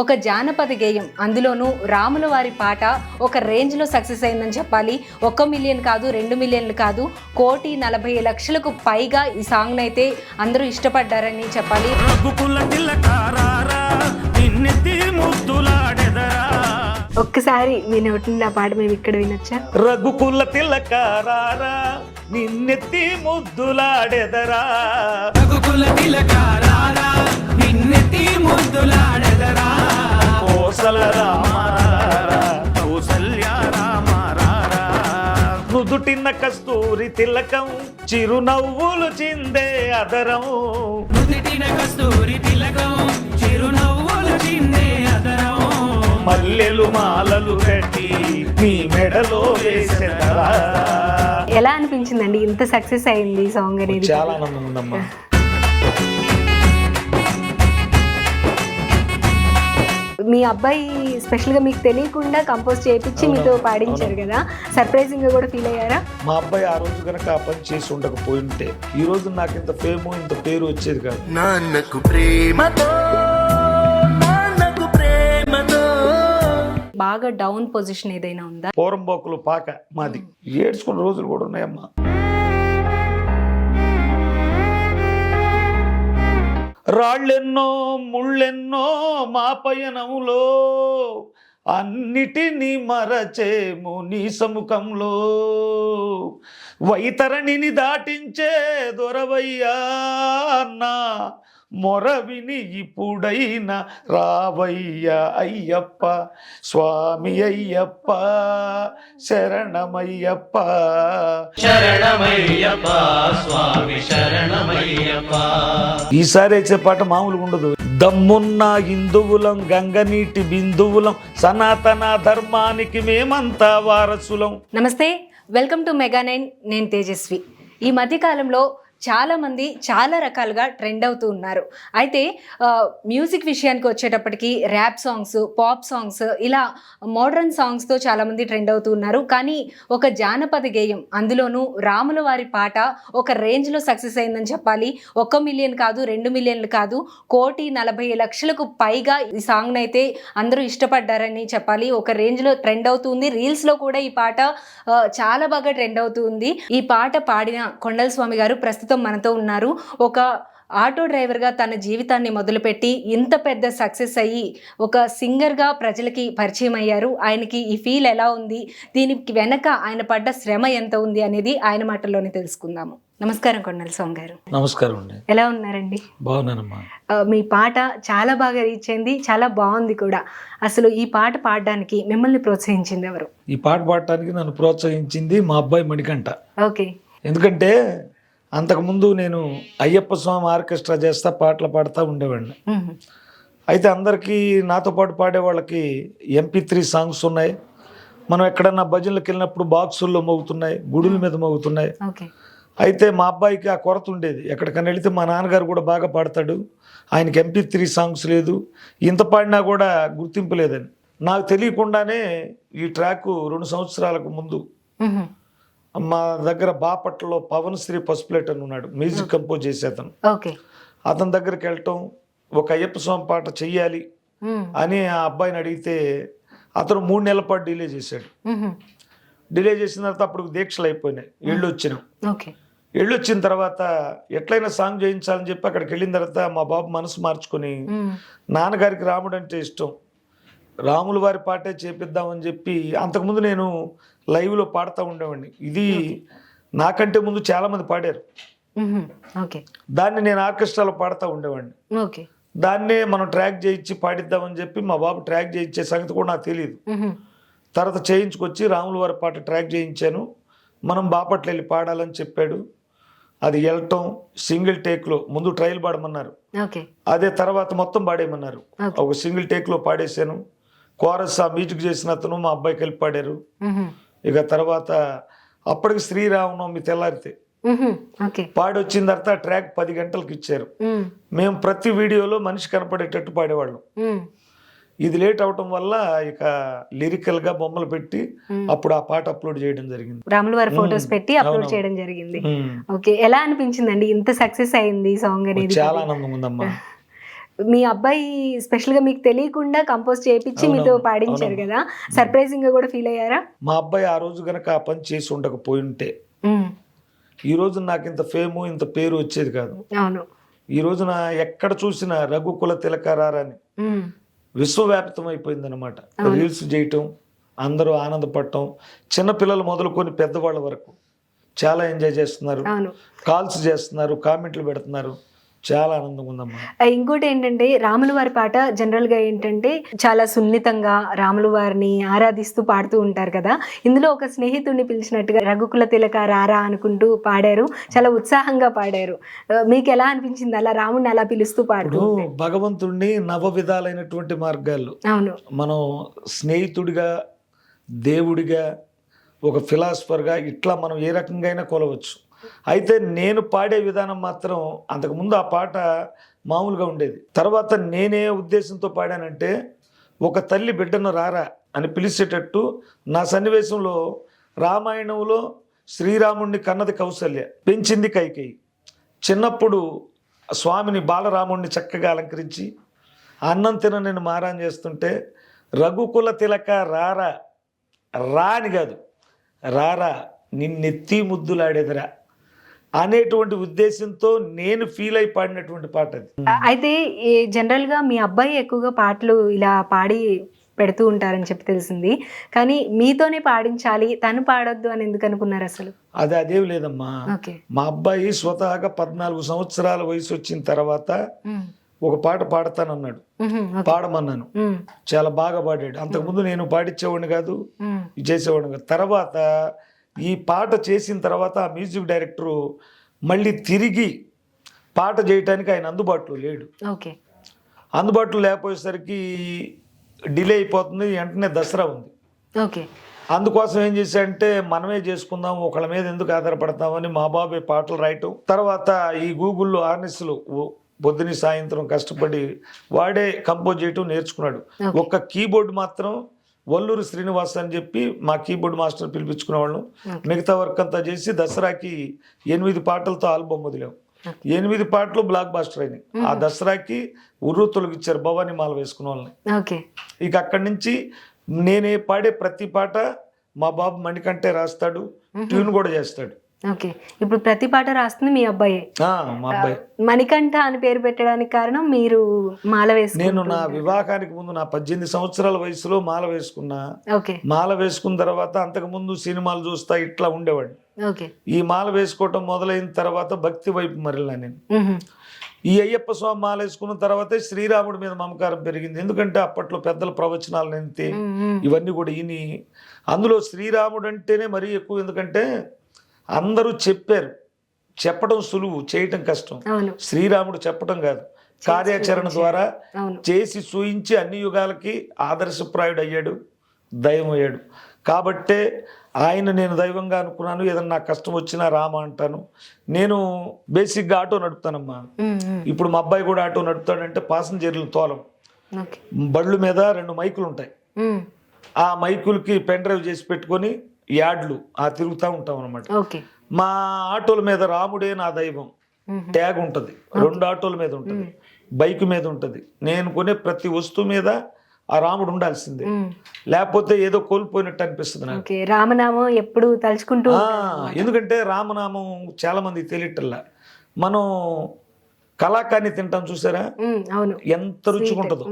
ఒక జానపద గేయం, అందులోనూ రాముల వారి పాట ఒక రేంజ్లో సక్సెస్ అయిందని చెప్పాలి. 1 మిలియన్ కాదు, 2 మిలియన్లు కాదు, 1,40,00,000కు పైగా ఈ సాంగ్ అయితే అందరూ ఇష్టపడ్డారని చెప్పాలి. ఒక్కసారి మీ నోటి నుండి ఆ పాట మేము ఇక్కడ వినొచ్చా? రఘుకుల తిలకారారా నిన్నెత్తి ముద్దులాడెదరా, రఘుకుల తిలకారారా నిన్నెత్తి ముద్దులాడెదరా, కోసల రామారా కౌసల్య రామారా, నుదుటిన్న కస్తూరి తిలకం చిరునవ్వులు చిందే అదరం, నుదుటిన కస్తూరి తిలకం చిరునవ్వులు చిందే అదరం, మల్లెలు మాలలు కట్టి నీ మెడలో వేసెదరా. ఎలా అనిపించిందండి ఇంత సక్సెస్ అయింది ఈ సాంగ్ అనేది? చాలా ఆనందం ఉందమ్మా. మీ అబ్బాయి స్పెషల్గా మీకు తెలియకుండా కంపోజ్ చేయించి మీతో పాడించారు కదా, సర్ప్రైజింగ్ గా కూడా ఫీల్ అయ్యారా? మా అబ్బాయి ఆ రోజు కనుక ఆ పని చేసి ఉండకపోయింటే ఈ రోజు నాకు ఇంత ఫేము ఇంత పేరు వచ్చేది కాదు. నాన్నకు ప్రేమతో బాగా డౌన్ పొజిషన్ ఏదైనా ఉందా? పోరంబోకులు పాక మాది, ఏడ్చుకున్న రోజులు కూడా ఉన్నాయమ్మా. రాళ్ళెన్నో ముళ్ళెన్నో మా పయనములో అన్నిటినీ మరచేము నీ సముఖంలో, వైతరణిని దాటించే దొరవయ్యా అన్నా మొర విని ఇప్పుడైనా రావయ్యా అయ్యప్ప, స్వామి అయ్యప్ప శరణమయ్యప్ప, శరణమయ్యప్ప స్వామి శరణమయ్యప్ప. ఈసారి వచ్చే పాట మామూలుగా ఉండదు. దమ్మున్న హిందువులం, గంగనీటి బిందువులం, సనాతన ధర్మానికి మేమంతా వారసులం. నమస్తే, వెల్కమ్ టు మెగా 9. నేను తేజస్వి. ఈ మధ్యకాలంలో చాలామంది చాలా రకాలుగా ట్రెండ్ అవుతూ ఉన్నారు. అయితే మ్యూజిక్ విషయానికి వచ్చేటప్పటికి ర్యాప్ సాంగ్స్, పాప్ సాంగ్స్, ఇలా మోడర్న్ సాంగ్స్తో చాలామంది ట్రెండ్ అవుతూ ఉన్నారు. కానీ ఒక జానపద గేయం, అందులోనూ రాముల వారి పాట ఒక రేంజ్లో సక్సెస్ అయిందని చెప్పాలి. 1 మిలియన్ కాదు, 2 మిలియన్లు కాదు, 1,40,00,000కు పైగా ఈ సాంగ్ని అయితే అందరూ ఇష్టపడ్డారని చెప్పాలి. ఒక రేంజ్లో ట్రెండ్ అవుతుంది. రీల్స్లో కూడా ఈ పాట చాలా బాగా ట్రెండ్ అవుతుంది. ఈ పాట పాడిన కొండల స్వామి గారు ప్రస్తుతం మనతో ఉన్నారు. ఒక ఆటో డ్రైవర్గా తన జీవితాన్ని మొదలుపెట్టి ఇంత పెద్ద సక్సెస్ అయ్యి ఒక సింగర్గా ప్రజలకి పరిచయం అయ్యారు. ఆయనకి ఈ ఫీల్ ఎలా ఉంది, దీనికి వెనక ఆయన పడ్డ శ్రమ ఎంత ఉంది అనేది ఆయన మాటల్లోనే తెలుసుకుందాము. నమస్కారం కొండల స్వామి గారు. నమస్కారం అండి. ఎలా ఉన్నారండి? బాగున్నానమ్మా. మీ పాట చాలా బాగా రీచ్ అయింది, చాలా బాగుంది కూడా. అసలు ఈ పాట పాడడానికి మిమ్మల్ని ప్రోత్సహించింది ఎవరు? ఈ పాట పాడటానికి నన్ను ప్రోత్సహించింది మా అబ్బాయి మణికంఠ. ఓకే. ఎందుకంటే అంతకుముందు నేను అయ్యప్ప స్వామి ఆర్కెస్ట్రా చేస్తా పాటలు పాడుతూ ఉండేవాడిని. అయితే అందరికీ నాతో పాటు పాడే వాళ్ళకి MP3 సాంగ్స్ ఉన్నాయి. మనం ఎక్కడన్నా భజనలకు వెళ్ళినప్పుడు బాక్సుల్లో మోగుతున్నాయి, గుడుల మీద మోగుతున్నాయి. అయితే మా అబ్బాయికి ఆ కొరత ఉండేది. ఎక్కడికన్నా వెళితే మా నాన్నగారు కూడా బాగా పాడతాడు, ఆయనకి MP3 సాంగ్స్ లేదు, ఇంత పాడినా కూడా గుర్తింపు లేదని. నాకు తెలియకుండానే ఈ ట్రాక్ 2 సంవత్సరాలకు ముందు మా దగ్గర బాపట్లలో పవన్ శ్రీ పసుపులేట్ అని ఉన్నాడు, మ్యూజిక్ కంపోజ్ చేసే అతను. అతని దగ్గరికి వెళ్ళటం, ఒక అయ్యప్ప స్వామి పాట చెయ్యాలి అని ఆ అబ్బాయిని అడిగితే అతను 3 నెలల పాటు డిలే చేశాడు. డిలే చేసిన తర్వాత అప్పుడు దీక్షలు అయిపోయినాయి, ఇళ్ళు వచ్చినాం. ఇళ్ళు వచ్చిన తర్వాత ఎట్లయినా సాంగ్ చేయించాలని చెప్పి అక్కడికి వెళ్ళిన తర్వాత మా బాబు మనసు మార్చుకొని, నాన్నగారికి రాముడు అంటే ఇష్టం, రాముల వారి పాటే చేపిద్దామని చెప్పి అంతకుముందు నేను లైవ్లో పాడుతూ ఉండేవాడిని. ఇది నాకంటే ముందు చాలా మంది పాడారు, దాన్ని నేను ఆర్కెస్ట్రాలో పాడుతూ ఉండేవాడిని. దాన్నే మనం ట్రాక్ చేయించి పాడిద్దామని చెప్పి మా బాబు ట్రాక్ చేయించే సంగతి కూడా నాకు తెలియదు. తర్వాత చేయించుకొచ్చి రాముల వారి పాట ట్రాక్ చేయించాను. మనం బాపట్ల వెళ్ళి పాడాలని చెప్పాడు. అది వెళ్ళటం సింగిల్ టేక్లో, ముందు ట్రయల్ పాడమన్నారు, అదే తర్వాత మొత్తం పాడేయమన్నారు. ఒక సింగిల్ టేక్లో పాడేశాను. కోరస్ ఆ మ్యూజిక్ చేసిన అతను మా అబ్బాయికి వెళ్ళి పాడారు. ఇక తర్వాత అప్పటికి శ్రీరామనవమి తెల్లారితే పాడి వచ్చిన తర్వాత ట్రాక్ 10 గంటలకు ఇచ్చారు. మేము ప్రతి వీడియోలో మనిషి కనపడేటట్టు పాడేవాళ్ళం. ఇది లేట్ అవటం వల్ల ఇక లిరికల్ గా బొమ్మలు పెట్టి అప్పుడు ఆ పాట అప్లోడ్ చేయడం జరిగింది. రాముల వారి ఫోటోస్ పెట్టి అప్లోడ్ చేయడం జరిగింది. ఓకే, ఎలా అనిపించిందండి ఇంత సక్సెస్ అయింది ఈ సాంగ్ అనేది? చాలా ఆనందం ఉందమ్మా. మీ అబ్బాయి స్పెషల్ గా మీకు తెలియకుండా కంపోజ్ చేయించి మీతో అవునవును, పాడించారు అవునవును. కదా, సర్ప్రైజింగ్ గా కూడా ఫీల్ అయ్యారా? మా అబ్బాయి ఆ రోజు గనక ఆ పని చేసి ఉండకపోయి ఉంటే ఉమ్, ఈ రోజు నాకు ఇంత ఫేము ఇంత పేరు వచ్చేది కాదు. అవును. ఈ రోజున ఎక్కడ చూసినా రఘుకుల తిలకారాని ఉమ్, విశ్వవ్యాప్తం అయిపోయింది అనమాట. రీల్స్ చేయటం, అందరూ ఆనందపడటం, చిన్నపిల్లలు మొదలుకొని పెద్దవాళ్ళ వరకు చాలా ఎంజాయ్ చేస్తున్నారు, అవును. కాల్స్ చేస్తున్నారు, కామెంట్లు పెడుతున్నారు. చాలా ఆనందంగా ఉందమ్మా. ఇంకోటి ఏంటంటే రాముల వారి పాట జనరల్ గా ఏంటంటే చాలా సున్నితంగా రాముల వారిని ఆరాధిస్తూ పాడుతూ ఉంటారు కదా. ఇందులో ఒక స్నేహితుడిని పిలిచినట్టుగా రఘుకుల తిలక రారా అనుకుంటూ పాడారు, చాలా ఉత్సాహంగా పాడారు. మీకు ఎలా అనిపించింది అలా రాముడిని అలా పిలుస్తూ పాడుతూ ఇప్పుడు ఉంటే? భగవంతుడిని నవ విధాలైనటువంటి మార్గాల్లో అవును. మనం స్నేహితుడిగా, దేవుడిగా, ఒక ఫిలాసఫర్గా ఇట్లా మనం ఏ రకంగా అయినా కొలవచ్చు. అయితే నేను పాడే విధానం మాత్రం అంతకుముందు ఆ పాట మామూలుగా ఉండేది. తర్వాత నేనే ఉద్దేశంతో పాడానంటే ఒక తల్లి బిడ్డను రారా అని పిలిచేటట్టు నా సన్నివేశంలో రామాయణంలో శ్రీరాముడిని కన్నది కౌసల్య, పెంచింది కైకేయి. చిన్నప్పుడు స్వామిని బాలరాముడిని చక్కగా అలంకరించి అన్నం తిన నేను మారాన్ చేస్తుంటే రఘుకుల తిలక రారా, రా అని కాదు, రారా నిన్నెత్తి ముద్దులాడేదిరా అనేటువంటి ఉద్దేశంతో నేను ఫీల్ అయి పాడినటువంటి పాట అది. అయితే జనరల్ గా మీ అబ్బాయి ఎక్కువగా పాటలు ఇలా పాడి పెడుతూ ఉంటారని చెప్పి తెలిసింది, కానీ మీతోనే పాడించాలి తను పాడొద్దు అని ఎందుకు అనుకున్నారు అసలు? అది అదేం లేదమ్మా. ఓకే. మా అబ్బాయి స్వతహాగా 14 సంవత్సరాల వయసు వచ్చిన తర్వాత ఒక పాట పాడతానన్నాడు. పాడమన్నాను, చాలా బాగా పాడాడు. అంతకుముందు నేను పాడించేవాడిని కాదు, చేసేవాడిని కాదు. తర్వాత ఈ పాట చేసిన తర్వాత ఆ మ్యూజిక్ డైరెక్టరు మళ్ళీ తిరిగి పాట చేయటానికి ఆయన అందుబాటులో లేడు. ఓకే. అందుబాటులో లేకపోయేసరికి డిలే అయిపోతుంది. వెంటనే దసరా ఉంది. ఓకే. అందుకోసం ఏం చేశాడంటే మనమే చేసుకుందాం, ఒకళ్ళ మీద ఎందుకు ఆధారపడతామని మా బాబాయ్ పాటలు రాయటం, తర్వాత ఈ గూగుల్లో ఆర్నెస్లు పొద్దుని సాయంత్రం కష్టపడి వాడే కంపోజ్ చేయటం నేర్చుకున్నాడు. ఒక్క కీబోర్డ్ మాత్రం వల్లూరు శ్రీనివాస్ అని చెప్పి మా కీబోర్డ్ మాస్టర్ పిలిపించుకునేవాళ్ళం. మిగతా వర్క్ అంతా చేసి దసరాకి 8 పాటలతో ఆల్బమ్ వదిలాం. 8 పాటలు బ్లాక్ బాస్టర్ అయినాయి. ఆ దసరాకి ఉర్రు తొలగిచ్చారు భవానీ మాల వేసుకున్న వాళ్ళని. ఓకే. ఇక అక్కడి నుంచి నేనే పాడే ప్రతి పాట మా బాబు మణికంటే రాస్తాడు, ట్యూన్ కూడా చేస్తాడు. ఓకే. ఇప్పుడు ప్రతి పాట రాస్తుంది మీ అబ్బాయి? మా అబ్బాయి. మణికంఠ అని పేరు పెట్టడానికి కారణం మీరు మాల వేసుకున్నారు. నేను నా వివాహానికి ముందు నా 18 సంవత్సరాల వయసులో మాల వేసుకున్నా. ఓకే. మాల వేసుకున్న తర్వాత అంతకు ముందు సినిమాలు చూస్తా ఇట్లా ఉండేవాడిని. ఓకే. ఈ మాల వేసుకోవటం మొదలైన తర్వాత భక్తి వైపు మరలా నేను. ఈ అయ్యప్ప స్వామి మాల వేసుకున్న తర్వాతే శ్రీరాముడి మీద మమకారం పెరిగింది. ఎందుకంటే అప్పట్లో పెద్దల ప్రవచనాలు నింతే ఇవన్నీ కూడా ఇని, అందులో శ్రీరాముడు అంటేనే మరీ ఎక్కువ. ఎందుకంటే అందరూ చెప్పారు, చెప్పడం సులువు, చేయటం కష్టం. శ్రీరాముడు చెప్పటం కాదు, కార్యాచరణ ద్వారా చేసి చూయించి అన్ని యుగాలకి ఆదర్శప్రాయుడు అయ్యాడు, దైవం అయ్యాడు. కాబట్టే ఆయన నేను దైవంగా అనుకున్నాను. ఏదన్నా నాకు కష్టం వచ్చినా రామ అంటాను. నేను బేసిక్గా ఆటో నడుపుతానమ్మా. ఇప్పుడు మా అబ్బాయి కూడా ఆటో నడుపుతాడంటే పాసింజర్లు తోలం, బళ్ళు మీద 2 మైకులు ఉంటాయి. ఆ మైకులకి పెన్ డ్రైవ్ చేసి పెట్టుకొని యాడ్లు తిరుగుతూ ఉంటాం అనమాట. మా ఆటోల మీద రాముడే నా దైవం ట్యాగ్ ఉంటుంది. 2 ఆటోల మీద ఉంటుంది, బైక్ మీద ఉంటుంది. నేను కొనే ప్రతి వస్తువు మీద ఆ రాముడు ఉండాల్సిందే, లేకపోతే ఏదో కోల్పోయినట్టు అనిపిస్తుంది నాకు. రామనామం ఎప్పుడు తలుచుకుంటూ. ఎందుకంటే రామనామం చాలా మంది తెలియటల్లా. మనం కళాకాన్ని తింటాం చూసారా, ఎంత రుచిగా ఉంటుందో.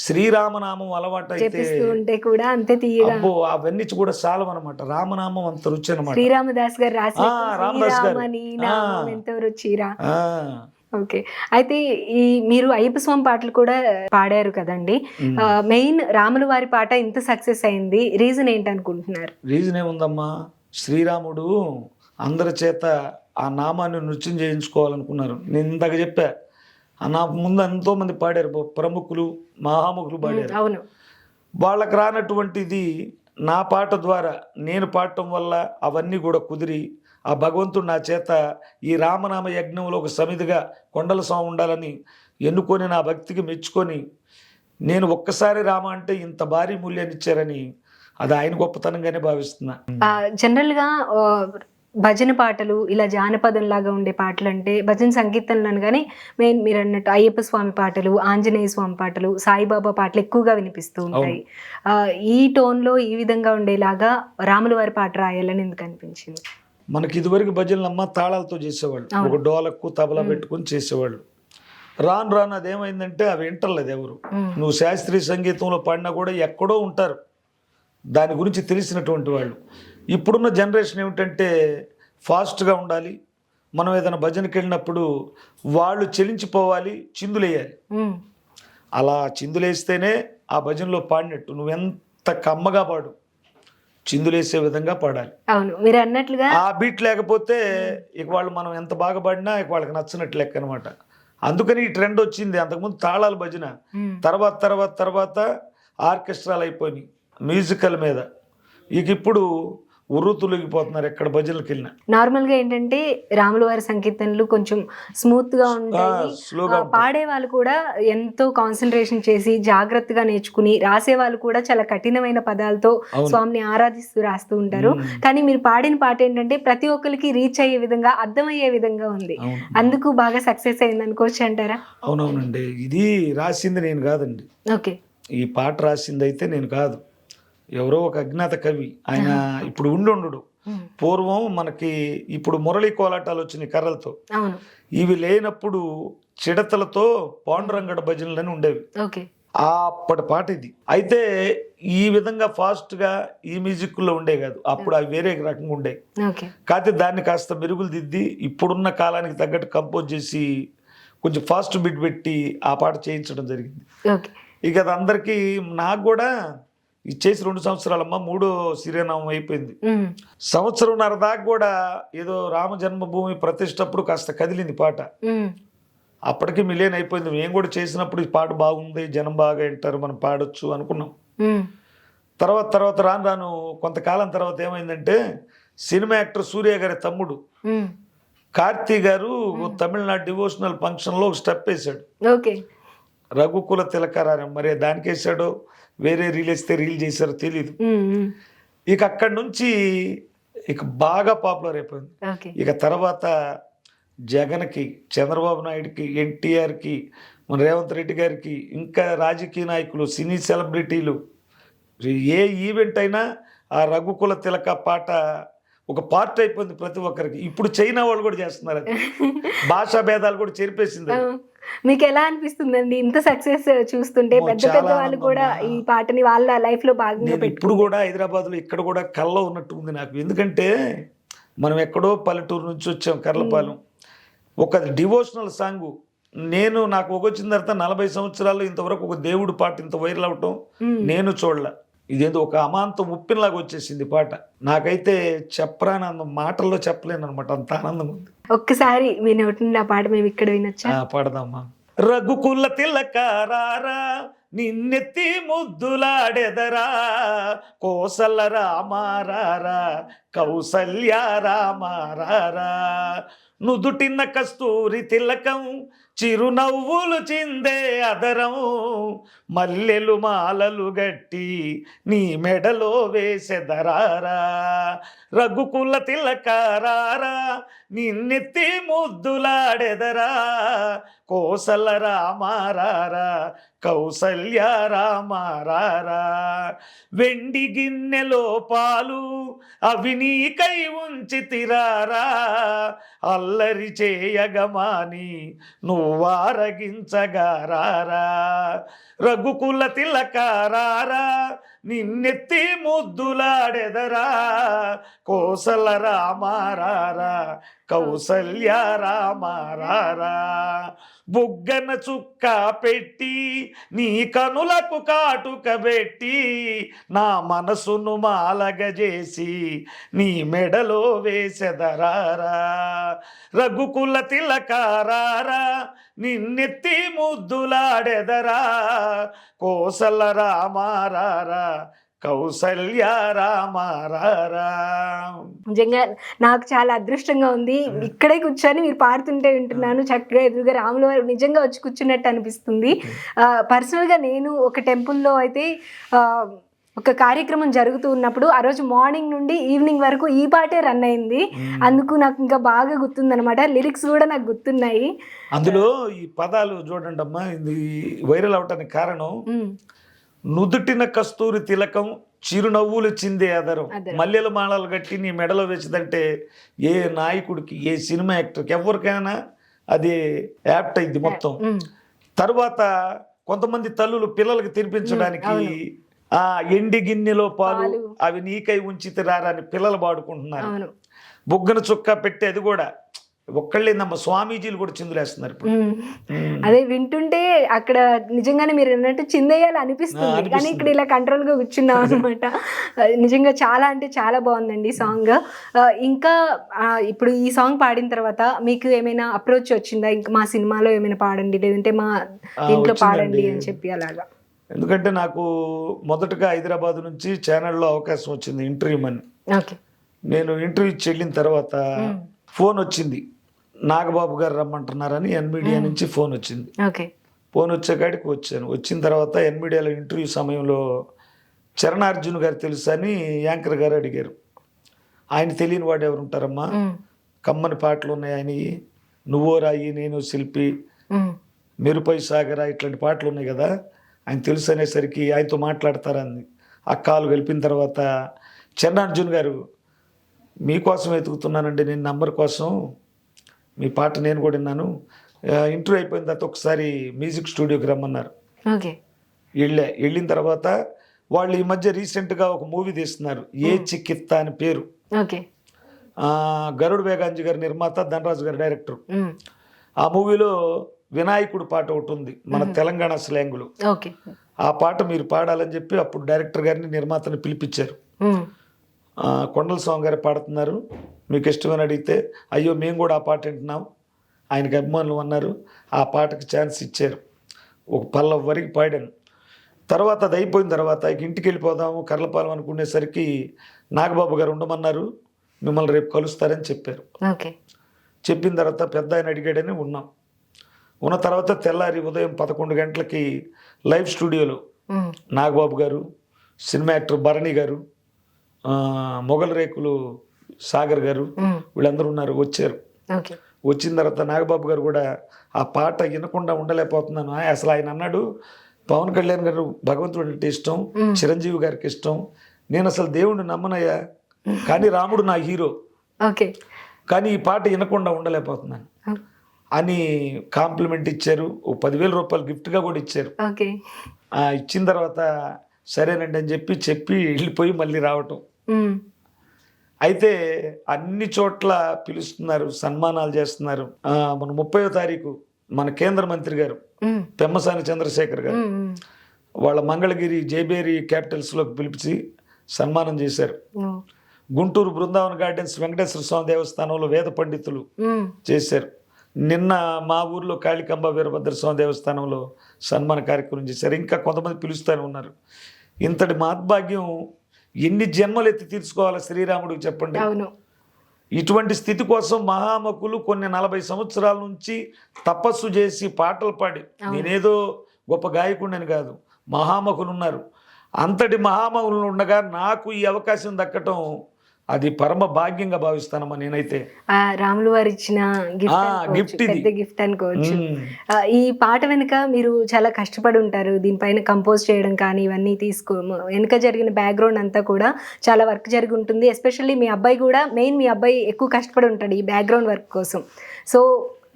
శ్రీరామనామం అలవాటు అయితే కూడా అంతే తీయగా, అబ్బో అవన్నీ కూడా చాలం అనమాట. రామనామం అంత రుచి అనమాట. శ్రీరామదాస్ గారు రాసిన రామదాస్ గారు ఎంతో రుచిరా. ఓకే. అయితే ఈ మీరు అయ్యప్ప స్వామి పాటలు కూడా పాడారు కదండి. మెయిన్ రాముల వారి పాట ఇంత సక్సెస్ అయింది, రీజన్ ఏంటనుకుంటున్నారు? రీజన్ ఏముందమ్మా, శ్రీరాముడు అందరి చేత ఆ నామాన్ని నృత్యం చేయించుకోవాలనుకున్నారు. నేను ఇందాక చెప్పా, నాకు ముందు ఎంతో మంది పాడారు, ప్రముఖులు మహాముఖులు పాడారు. అవును. వాళ్ళకి రానటువంటిది నా పాట ద్వారా నేను పాడటం వల్ల అవన్నీ కూడా కుదిరి ఆ భగవంతుడు నా చేత ఈ రామనామ యజ్ఞంలో ఒక సమిధిగా కొండల స్వామి ఉండాలని ఎన్నుకొని నా భక్తికి మెచ్చుకొని నేను ఒక్కసారి రామ అంటే ఇంత భారీ మూల్యాన్ని ఇచ్చారని అది ఆయన గొప్పతనంగానే భావిస్తున్నా. జనరల్గా భజన పాటలు ఇలా జానపదం లాగా ఉండే పాటలు అంటే భజన సంకీర్తనలు అనగానే మీరు అన్నట్టు అయ్యప్ప స్వామి పాటలు, ఆంజనేయ స్వామి పాటలు, సాయిబాబా పాటలు ఎక్కువగా వినిపిస్తూ ఉంటాయి. ఈ టోన్లో ఈ విధంగా ఉండేలాగా రాముల వారి పాట రాయాలని ఎందుకు అనిపించింది? మనకి ఇదివరకు భజనలమ్మ తాళాలతో చేసేవాళ్ళు, ఒక డోలకు తబలా పెట్టుకొని చేసేవాళ్ళు. రాను రాను అదేమైందంటే అవి వింటలేదు ఎవరు. నువ్వు శాస్త్రీయ సంగీతంలో పాడినా కూడా ఎక్కడో ఉంటారు దాని గురించి తెలిసినటువంటి వాళ్ళు. ఇప్పుడున్న జనరేషన్ ఏమిటంటే ఫాస్ట్గా ఉండాలి, మనం ఏదైనా భజనకి వెళ్ళినప్పుడు వాళ్ళు చెలించిపోవాలి, చిందులేయాలి. అలా చిందులేస్తేనే ఆ భజనలో పాడినట్టు. నువ్వెంత కమ్మగా పాడు, చిందులేసే విధంగా పాడాలి. అవును, మీరు అన్నట్లుగా ఆ బీట్ లేకపోతే ఇక వాళ్ళు మనం ఎంత బాగా పాడినా ఇక వాళ్ళకి నచ్చినట్టు లెక్క అనమాట. అందుకని ఈ ట్రెండ్ వచ్చింది. అంతకుముందు తాళాలు భజన, తర్వాత ఆర్కెస్ట్రాలు అయిపోయినాయి మ్యూజికల్ మీద. ఇక ఇప్పుడు ఉర్రుతులిగిపోతున్నారు ఎక్కడ భజనలకు వెళ్ళినా. నార్మల్ గా ఏంటంటే రాముల వారి సంకీర్తనలు కొంచెం స్మూత్ గా ఉంటాయి, పాడే వాళ్ళు కూడా ఎంతో కాన్సన్ట్రేషన్ చేసి జాగ్రత్తగా నేర్చుకుని, రాసే వాళ్ళు కూడా చాలా కఠినమైన పదాలతో స్వామిని ఆరాధిస్తూ రాస్తూ ఉంటారు. కానీ మీరు పాడిన పాట ఏంటంటే ప్రతి ఒక్కరికి రీచ్ అయ్యే విధంగా, అర్థమయ్యే విధంగా ఉంది. అందుకు బాగా సక్సెస్ అయింది అనుకోవచ్చు అంటారా? అవునవునండి, ఇది రాసింది నేను కాదండి. ఓకే, ఈ పాట రాసింది అయితే నేను కాదు, ఎవరో ఒక అజ్ఞాత కవి. ఆయన ఇప్పుడు ఉండు పూర్వం మనకి ఇప్పుడు మురళీ కోలాటాలు వచ్చినాయి కర్రలతో, ఇవి లేనప్పుడు చిడతలతో పాండురంగడ భజనలని ఉండేవి. అప్పటి పాట ఇది. అయితే ఈ విధంగా ఫాస్ట్గా ఈ మ్యూజిక్లో ఉండే కాదు, అప్పుడు అవి వేరే రకంగా ఉండే. కాకపోతే దాన్ని కాస్త మెరుగులు దిద్ది ఇప్పుడున్న కాలానికి తగ్గట్టు కంపోజ్ చేసి కొంచెం ఫాస్ట్ బిట్ పెట్టి ఆ పాట చేయించడం జరిగింది. ఇక అది అందరికీ, నాకు కూడా ఇచ్చేసి 2 సంవత్సరాలమ్మా, 3వ శిరోనామం అయిపోయింది. సంవత్సరంన్నర దాకా కూడా ఏదో రామ జన్మభూమి ప్రతిష్టప్పుడు కాస్త కదిలింది పాట. అప్పటికి మిలియన్ అయిపోయింది. మేము కూడా చేసినప్పుడు ఈ పాట బాగుంది, జనం బాగా వింటారు, మనం పాడొచ్చు అనుకున్నాం. తర్వాత రాను కొంతకాలం తర్వాత ఏమైందంటే సినిమా యాక్టర్ సూర్య గారి తమ్ముడు కార్తీ గారు తమిళనాడు డివోషనల్ ఫంక్షన్ లో ఒక స్టెప్ వేసాడు, రఘుకుల తిలకారాన్ని. మరి దానికి వేసాడో వేరే రీల్ వేస్తే రీల్ చేశారో తెలీదు. ఇక అక్కడి నుంచి ఇక బాగా పాపులర్ అయిపోయింది. ఇక తర్వాత జగన్కి, చంద్రబాబు నాయుడుకి, ఎన్టీఆర్కి, మన రేవంత్ రెడ్డి గారికి, ఇంకా రాజకీయ నాయకులు, సినీ సెలబ్రిటీలు, ఏ ఈవెంట్ అయినా ఆ రఘుకుల తిలక పాట ఒక పార్ట్ అయిపోయింది ప్రతి ఒక్కరికి. ఇప్పుడు చైనా వాళ్ళు కూడా చేస్తున్నారు, భాషా భేదాలు కూడా చెరిపేసింది. మీకు ఎలా అనిపిస్తుందండి ఇంత సక్సెస్ చూస్తుంటే? పెద్ద వాళ్ళు కూడా ఈ పాటని వాళ్ళ లైఫ్ లో భాగంగా పెట్టి, ఇప్పుడు కూడా హైదరాబాద్ లో ఇక్కడ కూడా కళ్ళలో ఉన్నట్టు ఉంది నాకు. ఎందుకంటే మనం ఎక్కడో పల్లెటూరు నుంచి వచ్చాం, కర్లపాలెం. ఒక డివోషనల్ సాంగ్ నాకు వచ్చిన తర్వాత 40 సంవత్సరాల్లో ఇంతవరకు ఒక దేవుడు పాట ఇంత వైరల్ అవటం నేను చూడలే. ఇదేందో ఒక అమాంతం ఉప్పినలాగా వచ్చేసింది పాట. నాకైతే చెప్పరానందం, మాటల్లో చెప్పలేను అనమాట, అంత ఆనందం ఉంది. ఒక్కసారి మీ నోటి నుండి ఆ పాట మేము ఇక్కడ వినొచ్చా? పాడదామా. రఘుకుల తిలకారారా, నిన్నెత్తి ముద్దులాడెదరా, కోసల రామారారా, కౌసల్య రామారారా, నుదుటిన్న కస్తూరి తిలకం, చిరునవ్వులు చిందే అదరం, మల్లెలు మాలలు గట్టి నీ మెడలో వేసెదరారా, రఘుకుల తిలకారారా, నిన్నెత్తి ముద్దులాడెదరా, కోసల రామారారా, కౌసల్య రామారారా, వెండి గిన్నెలో పాలు అవి నీకై ఉంచి తిరారా, అల్లరి చేయగమాని నువ్వారగించగారారా, రఘుకుల తిలకారారా, నిన్నెత్తి ముద్దులాడెదరా, కోసల రామారారా, కౌసల్య రామారారా, బుగ్గన చుక్క పెట్టి నీ కనులకు కాటుక పెట్టి నా మనసును మాలగజేసి నీ మెడలో వేసెదరారా, రఘుకుల తిలకారారా, నిన్నెత్తి ముద్దులాడెదరా, కోసల రామారారా, కౌసల్య రామారారా. నిజంగా నాకు చాలా అదృష్టంగా ఉంది, ఇక్కడే కూర్చొని మీరు పాడుతుంటే వింటున్నాను. చక్కగా ఎదురుగా రాముల వారు నిజంగా వచ్చి కూర్చున్నట్టు అనిపిస్తుంది. పర్సనల్గా నేను ఒక టెంపుల్లో అయితే ఒక కార్యక్రమం జరుగుతూ ఉన్నప్పుడు ఆ రోజు మార్నింగ్ నుండి ఈవినింగ్ వరకు ఈ పాటే రన్ అయింది. అందుకు నాకు ఇంకా బాగా గుర్తుందనమాట. లిరిక్స్ కూడా నాకు గుర్తున్నాయి. అందులో ఈ పదాలు చూడండి అమ్మా, ఇది వైరల్ అవటానికి కారణం నుదుటిన కస్తూరి తిలకం చిరునవ్వులు చిందే ఆధారం మల్లెల మాలలు కట్టి నీ మెడలో వేసిందంటే ఏ నాయకుడికి ఏ సినిమా యాక్టర్కి ఎవరికైనా అది యాప్ట్ అయింది మొత్తం. తర్వాత కొంతమంది తల్లులు పిల్లలకి తినిపించడానికి ఆ ఎండి గిన్నెలో పాలు అవి నీకై ఉంచితే రారా అని పిల్లలు పాడుకుంటున్నారు. బుగ్గన చుక్క పెట్టి అది కూడా ఒక్కళ్ళేందమ్మా, స్వామీజీలు కూడా చిందులేస్తున్నారు ఇప్పుడు. అదే వింటుంటే అక్కడ నిజంగానే మీరు అన్నట్టు చిందేయాలి అనిపిస్తుంది, కానీ ఇక్కడ ఇలా కంట్రోల్ గా కూర్చున్నాం అనమాట. నిజంగా చాలా అంటే చాలా బాగుందండి సాంగ్. ఇంకా ఇప్పుడు ఈ సాంగ్ పాడిన తర్వాత మీకు ఏమైనా అప్రోచ్ వచ్చిందా, ఇంకా మా సినిమాలో ఏమైనా పాడండి లేదంటే మా ఇంట్లో పాడండి అని చెప్పి అలాగా? ఎందుకంటే నాకు మొదటగా హైదరాబాద్ నుంచి ఛానల్లో అవకాశం వచ్చింది ఇంటర్వ్యూ అని. నేను ఇంటర్వ్యూ ఇచ్చి వెళ్ళిన తర్వాత ఫోన్ వచ్చింది, నాగబాబు గారు రమ్మంటున్నారని ఎన్మీడియా నుంచి ఫోన్ వచ్చింది. ఫోన్ వచ్చేకాడికి వచ్చాను. వచ్చిన తర్వాత ఎన్మీడియాలో ఇంటర్వ్యూ సమయంలో చరణార్జున్ గారు తెలుసా అని యాంకర్ గారు అడిగారు. ఆయన తెలియని వాడు ఎవరు ఉంటారమ్మా, కమ్మని పాటలు ఉన్నాయి ఆయన, నువ్వో రాయి నేను శిల్పి, మెరుపై సాగరా, ఇట్లాంటి పాటలు ఉన్నాయి కదా, ఆయన తెలుసు అనేసరికి ఆయనతో మాట్లాడతారని ఆ కాలు కలిపిన తర్వాత చరణార్జున్ గారు, మీకోసం వెతుకుతున్నానండి నేను నంబర్ కోసం, మీ పాట నేను కూడా విన్నాను, ఇంటర్వ్యూ అయిపోయిన తర్వాత ఒకసారి మ్యూజిక్ స్టూడియోకి రమ్మన్నారు. వెళ్ళిన తర్వాత వాళ్ళు ఈ మధ్య రీసెంట్గా ఒక మూవీ తీస్తున్నారు, ఏ చిక్కిత్తా అని పేరు. గరుడు వేగాంజీ గారి నిర్మాత, ధనరాజు గారి డైరెక్టర్. ఆ మూవీలో వినాయకుడు పాట ఒకటి ఉంది మన తెలంగాణ స్లాంగులో. ఆ పాట మీరు పాడాలని చెప్పి అప్పుడు డైరెక్టర్ గారిని నిర్మాతని పిలిపించారు. కొండల స్వామి గారు పాడుతున్నారు, మీకు ఇష్టమని అడిగితే అయ్యో మేము కూడా ఆ పాట వింటున్నాం, ఆయనకి అభిమానులు అన్నారు. ఆ పాటకి ఛాన్స్ ఇచ్చారు. ఒక పల్లవ వరకు పాడాను. తర్వాత అది అయిపోయిన తర్వాత ఇక ఇంటికి వెళ్ళిపోదాము కర్లపాలెం అనుకునేసరికి నాగబాబు గారు ఉండమన్నారు, మిమ్మల్ని రేపు కలుస్తారని చెప్పారు. చెప్పిన తర్వాత పెద్ద ఆయన అడిగాడని ఉన్నాం. ఉన్న తర్వాత తెల్లారి ఉదయం 11 గంటలకి లైవ్ స్టూడియోలో నాగబాబు గారు, సినిమా యాక్టర్ భరణి గారు, మొగల్ రేకులు సాగర్ గారు, వీళ్ళందరూ ఉన్నారు. వచ్చారు. వచ్చిన తర్వాత నాగబాబు గారు కూడా ఆ పాట వినకుండా ఉండలేకపోతున్నాను, అసలు ఆయన అన్నాడు పవన్ కళ్యాణ్ గారు భగవంతుడు అంటే ఇష్టం, చిరంజీవి గారికి ఇష్టం, నేను అసలు దేవుడిని నమ్మనయ్యా, కానీ రాముడు నా హీరో, కానీ ఈ పాట వినకుండా ఉండలేకపోతున్నాను అని కాంప్లిమెంట్ ఇచ్చారు. ఓ 10,000 రూపాయలు గిఫ్ట్గా కూడా ఇచ్చారు. ఇచ్చిన తర్వాత సరేనండి అని చెప్పి వెళ్ళిపోయి మళ్ళీ రావటం. అయితే అన్ని చోట్ల పిలుస్తున్నారు, సన్మానాలు చేస్తున్నారు. మన 30వ తారీఖు మన కేంద్ర మంత్రి గారు పెమ్మసాని చంద్రశేఖర్ గారు వాళ్ళ మంగళగిరి జైబేరి క్యాపిటల్స్లోకి పిలిపించి సన్మానం చేశారు. గుంటూరు బృందావన్ గార్డెన్స్ వెంకటేశ్వర స్వామి దేవస్థానంలో వేద పండితులు చేశారు. నిన్న మా ఊర్లో కాళికంబ వీరభద్ర స్వామి దేవస్థానంలో సన్మాన కార్యక్రమం చేశారు. ఇంకా కొంతమంది పిలుస్తూనే ఉన్నారు. ఇంతటి మహద్భాగ్యం ఎన్ని జన్మలు ఎత్తి తీర్చుకోవాలి శ్రీరాముడికి చెప్పండి. ఇటువంటి స్థితి కోసం మహామకులు కొన్ని 40 సంవత్సరాల నుంచి తపస్సు చేసి పాటలు పాడి, నేనేదో గొప్ప గాయకుడిని కాదు, మహామకులు ఉన్నారు. అంతటి మహామకులు ఉండగా నాకు ఈ అవకాశం దక్కటం అది పరమ భాగ్యంగా భావిస్తానమ్మా నేనైతే. రాములు వారు ఇచ్చిన గిఫ్ట్, పెద్ద గిఫ్ట్ అనుకోవచ్చు. ఈ పాట వెనుక మీరు చాలా కష్టపడి ఉంటారు, దీనిపైన కంపోజ్ చేయడం కానీ ఇవన్నీ వెనుక జరిగిన బ్యాక్గ్రౌండ్ అంతా కూడా చాలా వర్క్ జరిగి ఉంటుంది. ఎస్పెషల్లీ మీ అబ్బాయి కూడా, మెయిన్ మీ అబ్బాయి ఎక్కువ కష్టపడి ఉంటాడు ఈ బ్యాక్గ్రౌండ్ వర్క్ కోసం. సో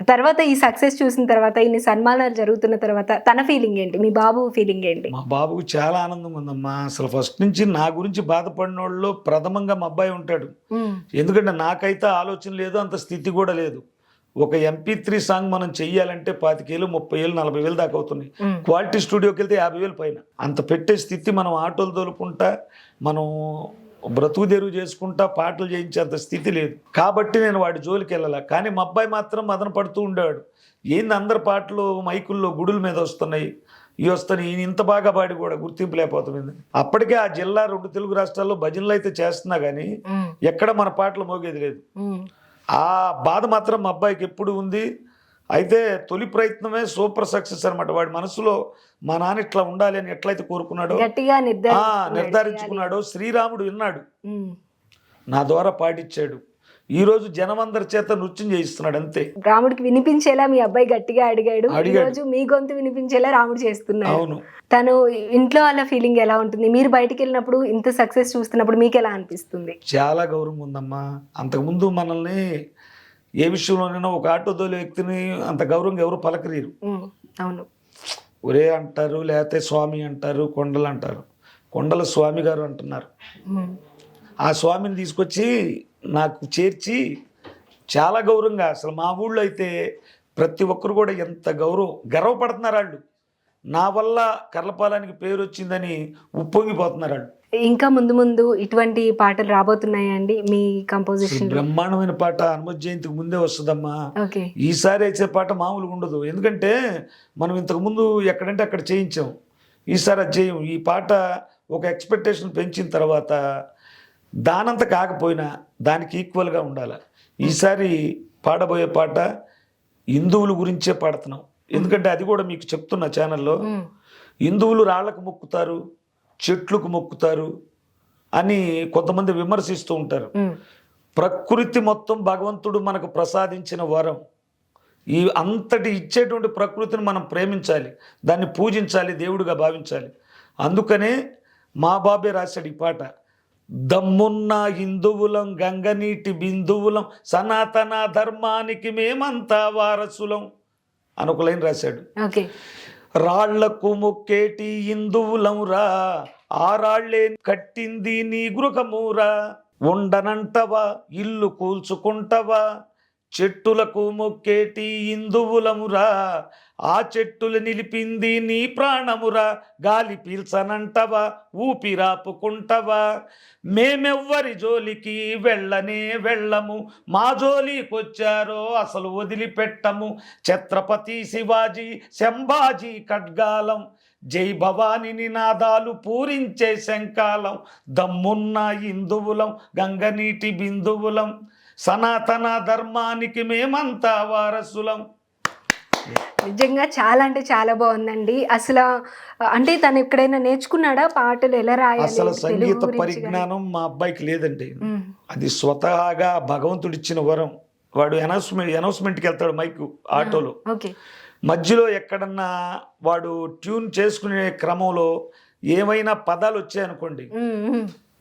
తర్వాత ఈ సక్సెస్ చూసిన తర్వాత, ఇన్ని సన్మానాలు జరుగుతున్న తర్వాత తన ఫీలింగ్ ఏంటి, మీ బాబు ఫీలింగ్ ఏంటి? మా బాబుకు చాలా ఆనందంగా ఉందమ్మా. అసలు ఫస్ట్ నుంచి నా గురించి బాధపడిన వాళ్ళు ప్రథమంగా మా అబ్బాయి ఉంటాడు. ఎందుకంటే నాకైతే ఆలోచన లేదు, అంత స్థితి కూడా లేదు. ఒక MP3 సాంగ్ మనం చెయ్యాలంటే 25,000, 30,000, 40,000 దాకా అవుతున్నాయి. క్వాలిటీ స్టూడియోకి వెళ్తే 50,000 పైన. అంత పెట్టే స్థితి, మనం ఆటోలు తోలుకుంటా, మనం బ్రతుకు తెరువు చేసుకుంటా పాటలు చేయించేంత స్థితి లేదు. కాబట్టి నేను వాడి జోలికి వెళ్ళాల. కానీ మా అబ్బాయి మాత్రం మదన పడుతూ ఉండేవాడు, ఏంది అందరి పాటలు మైకుల్లో గుడుల మీద వస్తున్నాయి, ఇవి వస్తాయి, ఈయన ఇంత బాగా పాడి కూడా గుర్తింపు లేకపోతుంది. అప్పటికే ఆ జిల్లా 2 తెలుగు రాష్ట్రాల్లో భజనలు అయితే చేస్తున్నా కానీ ఎక్కడ మన పాటలు మోగేది లేదు. ఆ బాధ మాత్రం మా అబ్బాయికి ఎప్పుడు ఉంది. అయితే తొలి ప్రయత్నమే సూపర్ సక్సెస్ అనమాట. వాడి మనసులో మా నాన్న ఇట్లా ఉండాలి అని ఎట్లయితే కోరుకున్నాడో, గట్టిగా నిర్ధారించుకున్నాడో శ్రీరాముడు విన్నాడు, ఉమ్. నా ద్వారా పాటించాడు. ఈ రోజు జనమందరి చేత నృత్యం చేయిస్తున్నాడు అంతే. రాముడికి వినిపించేలా మీ అబ్బాయి గట్టిగా అడిగాడు, ఈ రోజు మీ గొంతు వినిపించేలా రాముడు చేస్తున్నాడు. అవును. తను ఇంట్లో వాళ్ళ ఫీలింగ్ ఎలా ఉంటుంది? మీరు బయటికి వెళ్ళినప్పుడు ఇంత సక్సెస్ చూస్తున్నప్పుడు మీకు ఎలా అనిపిస్తుంది? చాలా గౌరవం ఉందమ్మా. అంతకుముందు మనల్ని ఏ విషయంలోనైనా ఒక ఆటో తోలే వ్యక్తిని అంత గౌరవంగా ఎవరు పలకరీరు. అవును. ఒరే అంటారు, లేకపోతే స్వామి అంటారు, కొండలు అంటారు. కొండల స్వామి గారు అంటున్నారు. ఆ స్వామిని తీసుకొచ్చి నాకు చేర్చి చాలా గౌరవంగా, అసలు మా ఊళ్ళో అయితే ప్రతి ఒక్కరు కూడా ఎంత గర్వపడుతున్నారు వాళ్ళు. నా వల్ల కర్లపాలానికి పేరు వచ్చిందని ఉప్పొంగిపోతున్నారు వాళ్ళు. ఇంకా ముందు ముందు ఇటువంటి పాటలు రాబోతున్నాయండి మీ కంపోజిషన్? బ్రహ్మాండమైన పాట హనుమ జయంతికి ముందే వస్తుందమ్మా. ఓకే. ఈసారి వచ్చే పాట మామూలుగా ఉండదు. ఎందుకంటే మనం ఇంతకు ముందు ఎక్కడంటే అక్కడ చేయించాం, ఈసారి అది చేయం. ఈ పాట ఒక ఎక్స్పెక్టేషన్ పెంచిన తర్వాత దానంత కాకపోయినా దానికి ఈక్వల్గా ఉండాలి. ఈసారి పాడబోయే పాట హిందువుల గురించే పాడుతున్నాం. ఎందుకంటే అది కూడా మీకు చెప్తున్నా ఛానల్లో, హిందువులు రాళ్లకు మొక్కుతారు, చెట్లకు మొక్కుతారు అని కొంతమంది విమర్శిస్తూ ఉంటారు. ప్రకృతి మొత్తం భగవంతుడు మనకు ప్రసాదించిన వరం. ఈ అంతటి ఇచ్చేటువంటి ప్రకృతిని మనం ప్రేమించాలి, దాన్ని పూజించాలి, దేవుడిగా భావించాలి. అందుకనే మా బాబే రాశాడు ఈ పాట. దమ్మున్న హిందువులం, గంగనీటి బిందువులం, సనాతన ధర్మానికి మేమంతా వారసులం అని ఒక లైన్ రాశాడు. రాళ్లకు మొక్కేటి హిందువులం రా, ఆ రాళ్లే కట్టింది నీ గృహమూరా, ఉండనంటవా ఇల్లు కూల్చుకుంటవా, చెట్టులకు మొక్కేటి హిందువులమురా, ఆ చెట్టులు నిలిపింది నీ ప్రాణమురా, గాలి పీల్చనంటవా ఊపిరాపుకుంటవా, మేమెవ్వరి జోలికి వెళ్ళము, మా జోలికొచ్చారో అసలు వదిలిపెట్టము, ఛత్రపతి శివాజీ శంభాజీ ఖడ్గాలం, జై భవాని నినాదాలు పూరించే శంకాలం, దమ్మున్న హిందువులం, గంగనీటి బిందువులం, సనాతన ధర్మానికి మేమంతా వారసులం. నిజంగా చాలా అంటే చాలా బాగుందండి. అసలు అంటే తను ఎక్కడైనా నేర్చుకున్నాడా పాటలు ఎలా రాయాలి? అసలు సంగీత పరిజ్ఞానం మా అబ్బాయికి లేదండి. అది స్వతహాగా భగవంతుడిచ్చిన వరం. వాడు అనౌన్స్మెంట్కి వెళ్తాడు మైక్ ఆటోలో, మధ్యలో ఎక్కడన్నా వాడు ట్యూన్ చేసుకునే క్రమంలో ఏమైనా పదాలు వచ్చాయనుకోండి,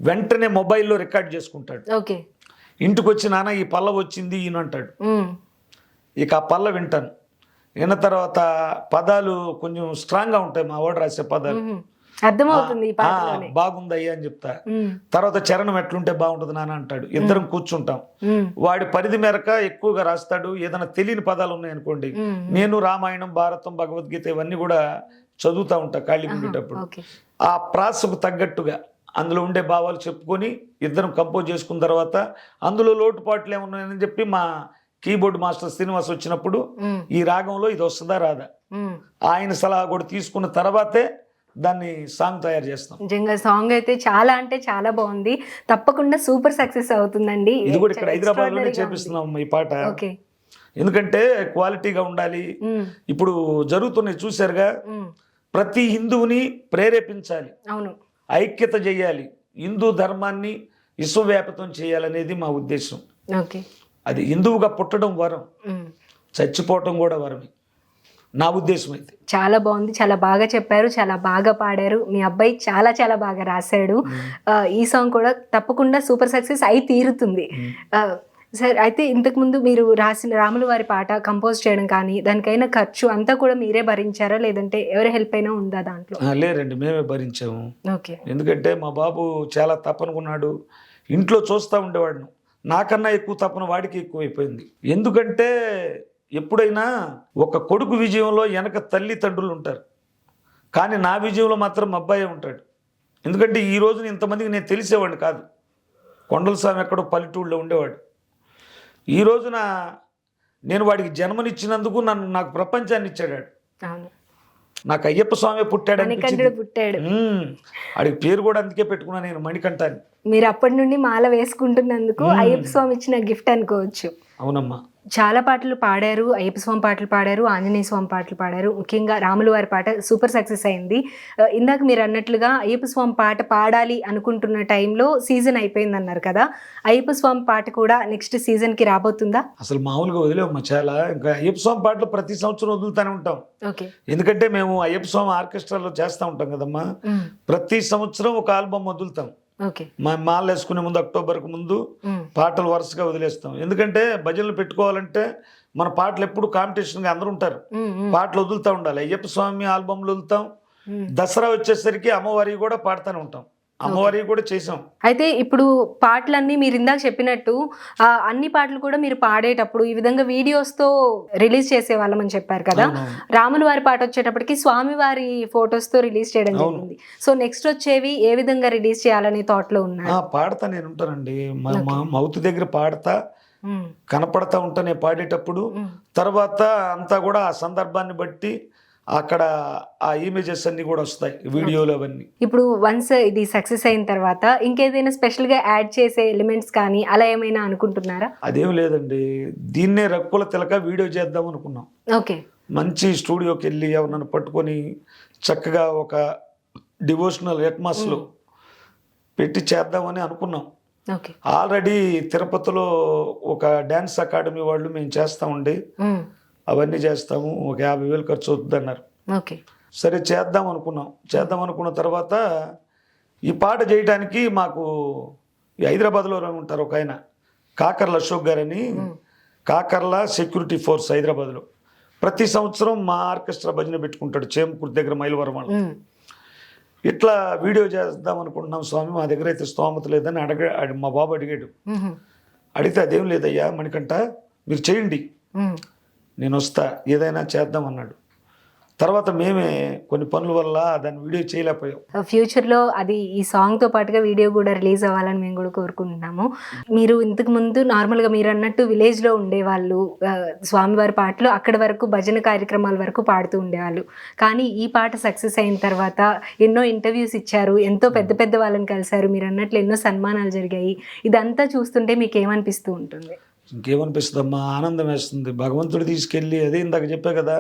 వెంటనే మొబైల్లో రికార్డ్ చేసుకుంటాడు. ఇంటికి వచ్చి నాన్న ఈ పల్ల వచ్చింది ఈయన అంటాడు. ఇక ఆ పల్ల వింటాను. విన్న తర్వాత పదాలు కొంచెం స్ట్రాంగ్గా ఉంటాయి మా వాడు రాసే పదాలు, అర్థమవుతుంది, బాగుందయ్యా అని చెప్తా. తర్వాత చరణం ఎట్లుంటే బాగుంటుంది నాన్న అంటాడు. ఇద్దరం కూర్చుంటాం. వాడి పరిధి మేరకు ఎక్కువగా రాస్తాడు. ఏదైనా తెలియని పదాలు ఉన్నాయనుకోండి, నేను రామాయణం, భారతం, భగవద్గీత ఇవన్నీ కూడా చదువుతూ ఉంటా ఖాళీ ఉండేటప్పుడు. ఆ ప్రాసకు తగ్గట్టుగా అందులో ఉండే భావాలు చెప్పుకొని ఇద్దరం కంపోజ్ చేసుకున్న తర్వాత అందులో లోటుపాట్లు ఏమున్నాయని చెప్పి మా కీబోర్డ్ మాస్టర్ శ్రీనివాస్ వచ్చినప్పుడు ఈ రాగంలో ఇది వస్తుందా రాదా, ఆయన సలహా కూడా తీసుకున్న తర్వాతే దాన్ని సాంగ్ తయారు చేస్తాం. నిజంగా సాంగ్ అయితే చాలా అంటే చాలా బాగుంది. తప్పకుండా సూపర్ సక్సెస్ అవుతుందండి. ఇది కూడా ఇక్కడ హైదరాబాద్ లోనే చేపిస్తున్నాం ఈ పాట. ఎందుకంటే క్వాలిటీగా ఉండాలి. ఇప్పుడు జరుగుతున్నాయి చూసారుగా, ప్రతి హిందువుని ప్రేరేపించాలి, అవును, ఐక్యత చేయాలి, హిందూ ధర్మాన్ని విశ్వవ్యాప్తం చేయాలనేది మా ఉద్దేశం. అది హిందువుగా పుట్టడం వరం, చచ్చిపోవటం కూడా వరమే నా ఉద్దేశం. అయితే చాలా బాగుంది, చాలా బాగా చెప్పారు, చాలా బాగా పాడారు. మీ అబ్బాయి చాలా చాలా బాగా రాశాడు. ఈ సాంగ్ కూడా తప్పకుండా సూపర్ సక్సెస్ అయి తీరుతుంది. సార్, అయితే ఇంతకుముందు మీరు రాసిన రాముల వారి పాట కంపోజ్ చేయడం కానీ దానికైనా ఖర్చు అంతా కూడా మీరే భరించారా, లేదంటే ఎవరి హెల్ప్ అయినా ఉందా దాంట్లో? లేదండి, మేమే భరించాము. ఎందుకంటే మా బాబు చాలా తప్పనుకున్నాడు. ఇంట్లో చూస్తూ ఉండేవాడు, నాకన్నా ఎక్కువ తపన వాడికి ఎక్కువైపోయింది. ఎందుకంటే ఎప్పుడైనా ఒక కొడుకు విజయంలో వెనక తల్లిదండ్రులు ఉంటారు, కానీ నా విజయంలో మాత్రం మా అబ్బాయే ఉంటాడు. ఎందుకంటే ఈ రోజున ఇంతమందికి నేను తెలిసేవాడిని కాదు. కొండల స్వామి ఎక్కడో పల్లెటూళ్ళలో ఉండేవాడు. ఈ రోజున నేను వాడికి జన్మనిచ్చినందుకు నాకు ప్రపంచాన్ని ఇచ్చాడు. నాకు అయ్యప్ప స్వామి పుట్టాడు, వాడికి పేరు కూడా అందుకే పెట్టుకున్నా నేను, మణికంఠ అని. మీరు అప్పటి నుండి మాల వేసుకుంటున్నందుకు అయ్యప్ప స్వామి ఇచ్చిన గిఫ్ట్ అనుకోవచ్చు. అవునమ్మా. చాలా పాటలు పాడారు, అయ్యప్ప స్వామి పాటలు పాడారు, ఆంజనేయ స్వామి పాటలు పాడారు. ముఖ్యంగా రాముల వారి పాట సూపర్ సక్సెస్ అయింది. ఇందాక మీరు అన్నట్లుగా అయ్యప్ప స్వామి పాట పాడాలి అనుకుంటున్న టైంలో సీజన్ అయిపోయింది అన్నారు కదా, అయ్యప్ప స్వామి పాట కూడా నెక్స్ట్ సీజన్కి రాబోతుందా? అసలు మామూలుగా వదిలేమ్మా, చాలా ఇంకా అయ్యప్ప స్వామి పాటలు ప్రతి సంవత్సరం వదులుతూనే ఉంటాం. ఓకే. ఎందుకంటే మేము అయ్యప్ప స్వామి ఆర్కెస్ట్రాలో చేస్తూ ఉంటాం కదమ్మా, ప్రతి సంవత్సరం ఒక ఆల్బమ్ వదులుతాం. ఓకే. మాల వేసుకునే ముందు అక్టోబర్కి ముందు పాటలు వరుసగా వదిలేస్తాం. ఎందుకంటే భజనలు పెట్టుకోవాలంటే మన పాటలు ఎప్పుడు కాంపిటీషన్గా అందరూ ఉంటారు, పాటలు వదులుతూ ఉండాలి. అయ్యప్ప స్వామి ఆల్బమ్లు వదులుతాం. దసరా వచ్చేసరికి అమ్మవారి కూడా పాడుతూనే ఉంటాం, అమ్మవారి కూడా చేసాం. అయితే ఇప్పుడు పాటలన్నీ మీరు ఇందాక చెప్పినట్టు అన్ని పాటలు కూడా మీరు పాడేటప్పుడు ఈ విధంగా వీడియోస్తో రిలీజ్ చేసేవాళ్ళం అని చెప్పారు కదా. రాముల వారి పాట వచ్చేటప్పటికి స్వామి వారి ఫొటోస్తో రిలీజ్ చేయడం జరిగింది. సో నెక్స్ట్ వచ్చేవి ఏ విధంగా రిలీజ్ చేయాలనే థాట్లో ఉన్నాయి? పాడతా నేను ఉంటానండి, మౌత్ దగ్గర పాడతా, కనపడతా ఉంటా నేను పాడేటప్పుడు. తర్వాత అంతా కూడా ఆ సందర్భాన్ని బట్టి అక్కడ ఆ ఇమేజెస్ అన్ని కూడా వస్తాయి, వీడియోలు అవన్నీ. ఇప్పుడు వన్స్ ఇది సక్సెస్ అయిన తర్వాత ఇంకేదైనా స్పెషల్గా యాడ్ చేసే ఎలిమెంట్స్ కానీ అలా ఏమైనా అనుకుంటున్నారా? అదేం లేదండి, దీన్నే రక్కుల తిలక వీడియో చేద్దాం అనుకున్నాం. ఓకే. మంచి స్టూడియోకి వెళ్ళి ఎవరినన్ను పట్టుకొని చక్కగా ఒక డివోషనల్ అట్మాస్లో పెట్టి చేద్దామని అనుకున్నాం. ఓకే. ఆల్రెడీ తిరుపతిలో ఒక డ్యాన్స్ అకాడమీ వాళ్ళు మేము చేస్తా ఉండి అవన్నీ చేస్తాము, ఒక 50,000 ఖర్చు అవుతుందన్నారు. ఓకే. సరే చేద్దాం అనుకున్న తర్వాత ఈ పాట చేయడానికి మాకు హైదరాబాద్లో ఉంటారు ఒక ఆయన, కాకర్ల అశోక్ గారని, కాకర్ల సెక్యూరిటీ ఫోర్స్ హైదరాబాద్లో. ప్రతి సంవత్సరం మా ఆర్కెస్ట్రా భజన పెట్టుకుంటాడు చేమకూరు దగ్గర మైలవరం వాళ్ళు. ఇట్లా వీడియో చేద్దాం అనుకుంటున్నాం స్వామి, మా దగ్గర అయితే స్తోమత లేదని మా బాబు అడిగాడు. అడిగితే అదేం లేదయ్యా మణికంఠ, మీరు చేయండి, నేను వస్తా, ఏదైనా చేద్దాం అన్నాడు. తర్వాత మేమే కొన్ని పనుల వల్ల దాన్ని వీడియో చేయలేకపోయాం. ఫ్యూచర్లో అది ఈ సాంగ్తో పాటుగా వీడియో కూడా రిలీజ్ అవ్వాలని మేము కూడా కోరుకుంటున్నాము. మీరు ఇంతకు ముందు నార్మల్గా మీరు అన్నట్టు విలేజ్లో ఉండేవాళ్ళు, స్వామివారి పాటలు అక్కడి వరకు భజన కార్యక్రమాల వరకు పాడుతూ ఉండేవాళ్ళు. కానీ ఈ పాట సక్సెస్ అయిన తర్వాత ఎన్నో ఇంటర్వ్యూస్ ఇచ్చారు, ఎంతో పెద్ద పెద్ద వాళ్ళని కలిశారు, మీరు అన్నట్లు ఎన్నో సన్మానాలు జరిగాయి. ఇదంతా చూస్తుంటే మీకు ఏమనిపిస్తూ ఉంటుంది? ఇంకేమనిపిస్తుందమ్మా, ఆనందం వేస్తుంది. భగవంతుడు తీసుకెళ్ళి, అదే ఇందాక చెప్పా కదా,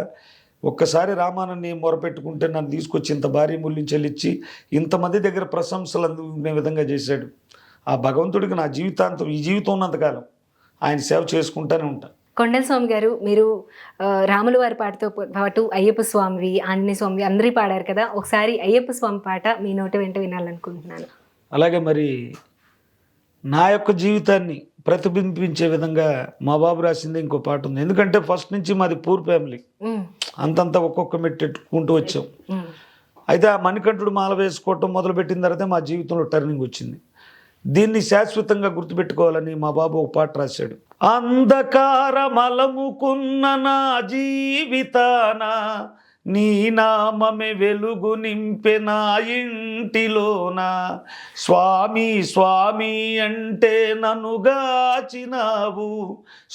ఒక్కసారి రామానని మొరపెట్టుకుంటే నన్ను తీసుకొచ్చి ఇంత భారీ మూల్యం చెల్లించి ఇంతమంది దగ్గర ప్రశంసలు అందుకునే విధంగా చేశాడు. ఆ భగవంతుడికి నా జీవితాంతం, ఈ జీవితం ఉన్నంతకాలం ఆయన సేవ చేసుకుంటూనే ఉంటాను. కొండల స్వామి గారు, మీరు రాముల వారి పాటతో పాటు అయ్యప్ప స్వామివి, ఆంజనేయ స్వామివి అందరి పాడారు కదా, ఒకసారి అయ్యప్ప స్వామి పాట మీ నోటి వెంట వినాలనుకుంటున్నాను. అలాగే మరి నా యొక్క జీవితాన్ని ప్రతిబింబించే విధంగా మా బాబు రాసింది ఇంకో పాట ఉంది. ఎందుకంటే ఫస్ట్ నుంచి మాది పూర్ ఫ్యామిలీ, అంతంత ఒక్కొక్క మెట్టెట్టుకుంటూ వచ్చాం. అయితే ఆ మణికంఠుడు మాల వేసుకోవటం మొదలుపెట్టిన తర్వాత మా జీవితంలో టర్నింగ్ వచ్చింది. దీన్ని శాశ్వతంగా గుర్తుపెట్టుకోవాలని మా బాబు ఒక పాట రాశాడు. అంధకారమలముకున్న నా జీవితాన నీ నామమే వెలుగు నింపె నా ఇంటిలోన, స్వామి స్వామి అంటే నన్ను గాచినావు,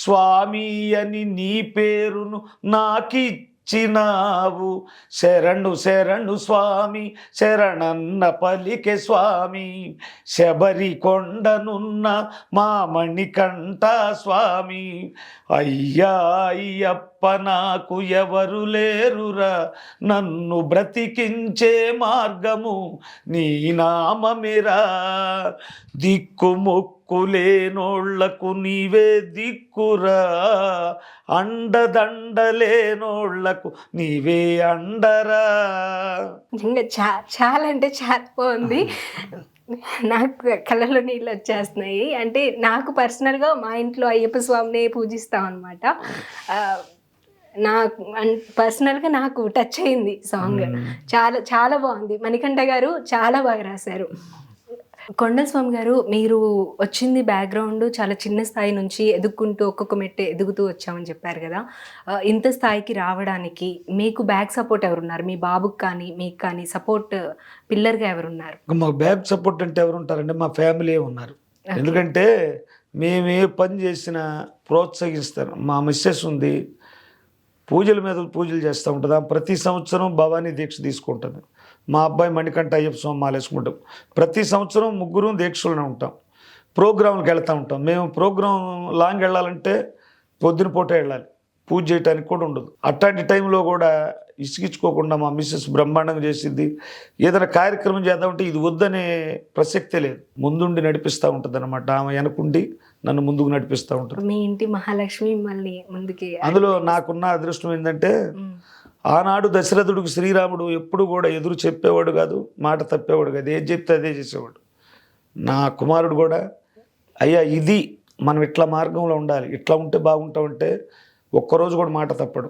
స్వామి అని నీ పేరును నాకిచ్చినావు, శరణు శరణు స్వామి శరణన్న పలికే స్వామి, శబరి కొండనున్న మా మణికంఠ స్వామి, అయ్యా అయ్యప్ప నాకు ఎవరు లేరురా, నన్ను బ్రతికించే మార్గము నీ నామమిరా, దిక్కుముక్కు లేనోళ్లకు నీవే దిక్కురా, అండదండలేనోళ్లకు నీవే అండరా. నిజంగా చాలా అంటే చాలా బాగుంది. నాకు కళ్ళలో నీళ్ళు వచ్చేస్తున్నాయి. అంటే నాకు పర్సనల్గా మా ఇంట్లో అయ్యప్ప స్వామిని పూజిస్తాం అనమాట. నాకు పర్సనల్గా నాకు టచ్ అయింది సాంగ్. చాలా చాలా బాగుంది. మణికంఠ గారు చాలా బాగా రాశారు. కొండల స్వామి గారు, మీరు వచ్చింది బ్యాక్గ్రౌండ్ చాలా చిన్న స్థాయి నుంచి ఎదుక్కుంటూ ఒక్కొక్క మెట్టు ఎదుగుతూ వచ్చామని చెప్పారు కదా. ఇంత స్థాయికి రావడానికి మీకు బ్యాక్ సపోర్ట్ ఎవరున్నారు? మీ బాబుకి కానీ మీకు కానీ సపోర్ట్ పిల్లర్గా ఎవరున్నారు? మా బ్యాక్ సపోర్ట్ అంటే ఎవరుంటారంటే మా ఫ్యామిలీ ఉన్నారు. ఎందుకంటే మేము ఏ పని చేసినా ప్రోత్సహిస్తారు. మా మిస్సెస్ ఉంది, పూజల మీద పూజలు చేస్తూ ఉంటుంది. ప్రతి సంవత్సరం భవానీ దీక్ష తీసుకుంటుంది. మా అబ్బాయి మణికంఠ అయ్యప్ప స్వామి మాలేసుకుంటాం. ప్రతి సంవత్సరం ముగ్గురు దీక్షలోనే ఉంటాం. ప్రోగ్రాంలకు వెళ్తూ ఉంటాం. మేము ప్రోగ్రాం లాంగ్ వెళ్ళాలంటే పొద్దున పూట వెళ్ళాలి, పూజ చేయడానికి కూడా ఉండదు. అట్లాంటి టైంలో కూడా ఇసుకించుకోకుండా మా మిస్సెస్ బ్రహ్మాండంగా చేసింది. ఏదైనా కార్యక్రమం చేద్దామంటే ఇది వద్దనే ప్రసక్తే లేదు, ముందుండి నడిపిస్తూ ఉంటుంది అనమాట. ఆమె వెనకుండి నన్ను ముందుకు నడిపిస్తూ ఉంటుంది. మీ ఇంటి మహాలక్ష్మి మిమ్మల్ని ముందుకి. అందులో నాకున్న అదృష్టం ఏంటంటే ఆనాడు దశరథుడికి శ్రీరాముడు ఎప్పుడు కూడా ఎదురు చెప్పేవాడు కాదు, మాట తప్పేవాడు కాదు, ఏది చెప్తే అదే చేసేవాడు. నా కుమారుడు కూడా అయ్యా ఇది మనం ఇట్లా మార్గంలో ఉండాలి, ఇట్లా ఉంటే బాగుంటామంటే ఒక్కరోజు కూడా మాట తప్పడు.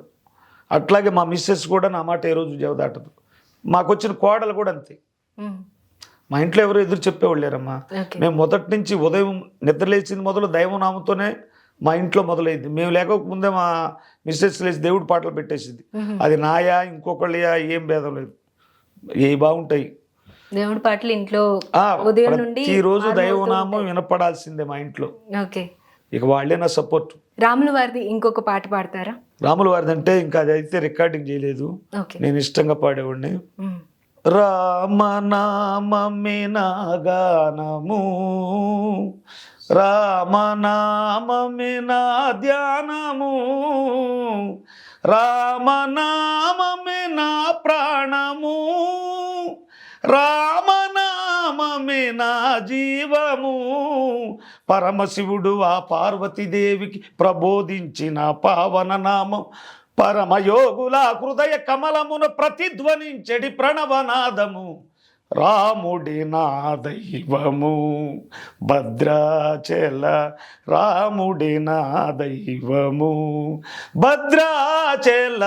అట్లాగే మా మిస్సెస్ కూడా నా మాట ఏ రోజు జవదాటదు. మాకు వచ్చిన కోడలు కూడా అంతే. మా ఇంట్లో ఎవరు ఎదురు చెప్పేవాళ్ళు లేరమ్మా. మేము మొదటి నుంచి ఉదయం నిద్రలేచింది మొదలు దైవనామంతోనే మా ఇంట్లో మొదలైంది. మేము లేకపోకముందే మా మిస్సెస్ లేచి దేవుడి పాటలు పెట్టేసింది. అది నాయా ఇంకొకళ్ళయా ఏం భేదం లేదు, ఏ బాగుంటాయి దేవుడి పాటలు ఇంట్లో ఉదయం నుండి ఈ రోజు దైవనామం వినపడాల్సిందే మా ఇంట్లో. ఓకే, ఇక వాళ్ళే నా సపోర్ట్. రాముల వారిది ఇంకొక పాట పాడతారా? రాముల వారిది అంటే ఇంకా అది అయితే రికార్డింగ్ చేయలేదు, నేను ఇష్టంగా పాడేవాడిని. రామనామమే నా గానము, రామనామమే నా ధ్యానము, రామనామమే నా ప్రాణము, రామనామమే నా జీవము. పరమశివుడు ఆ పార్వతీదేవికి ప్రబోధించిన పావన నామం, పరమయోగుల హృదయ కమలమున ప్రతిధ్వనించెడి ప్రణవనాదము. రాముడి నా దైవము భద్రాచల, రాముడి నా దైవము భద్రాచల,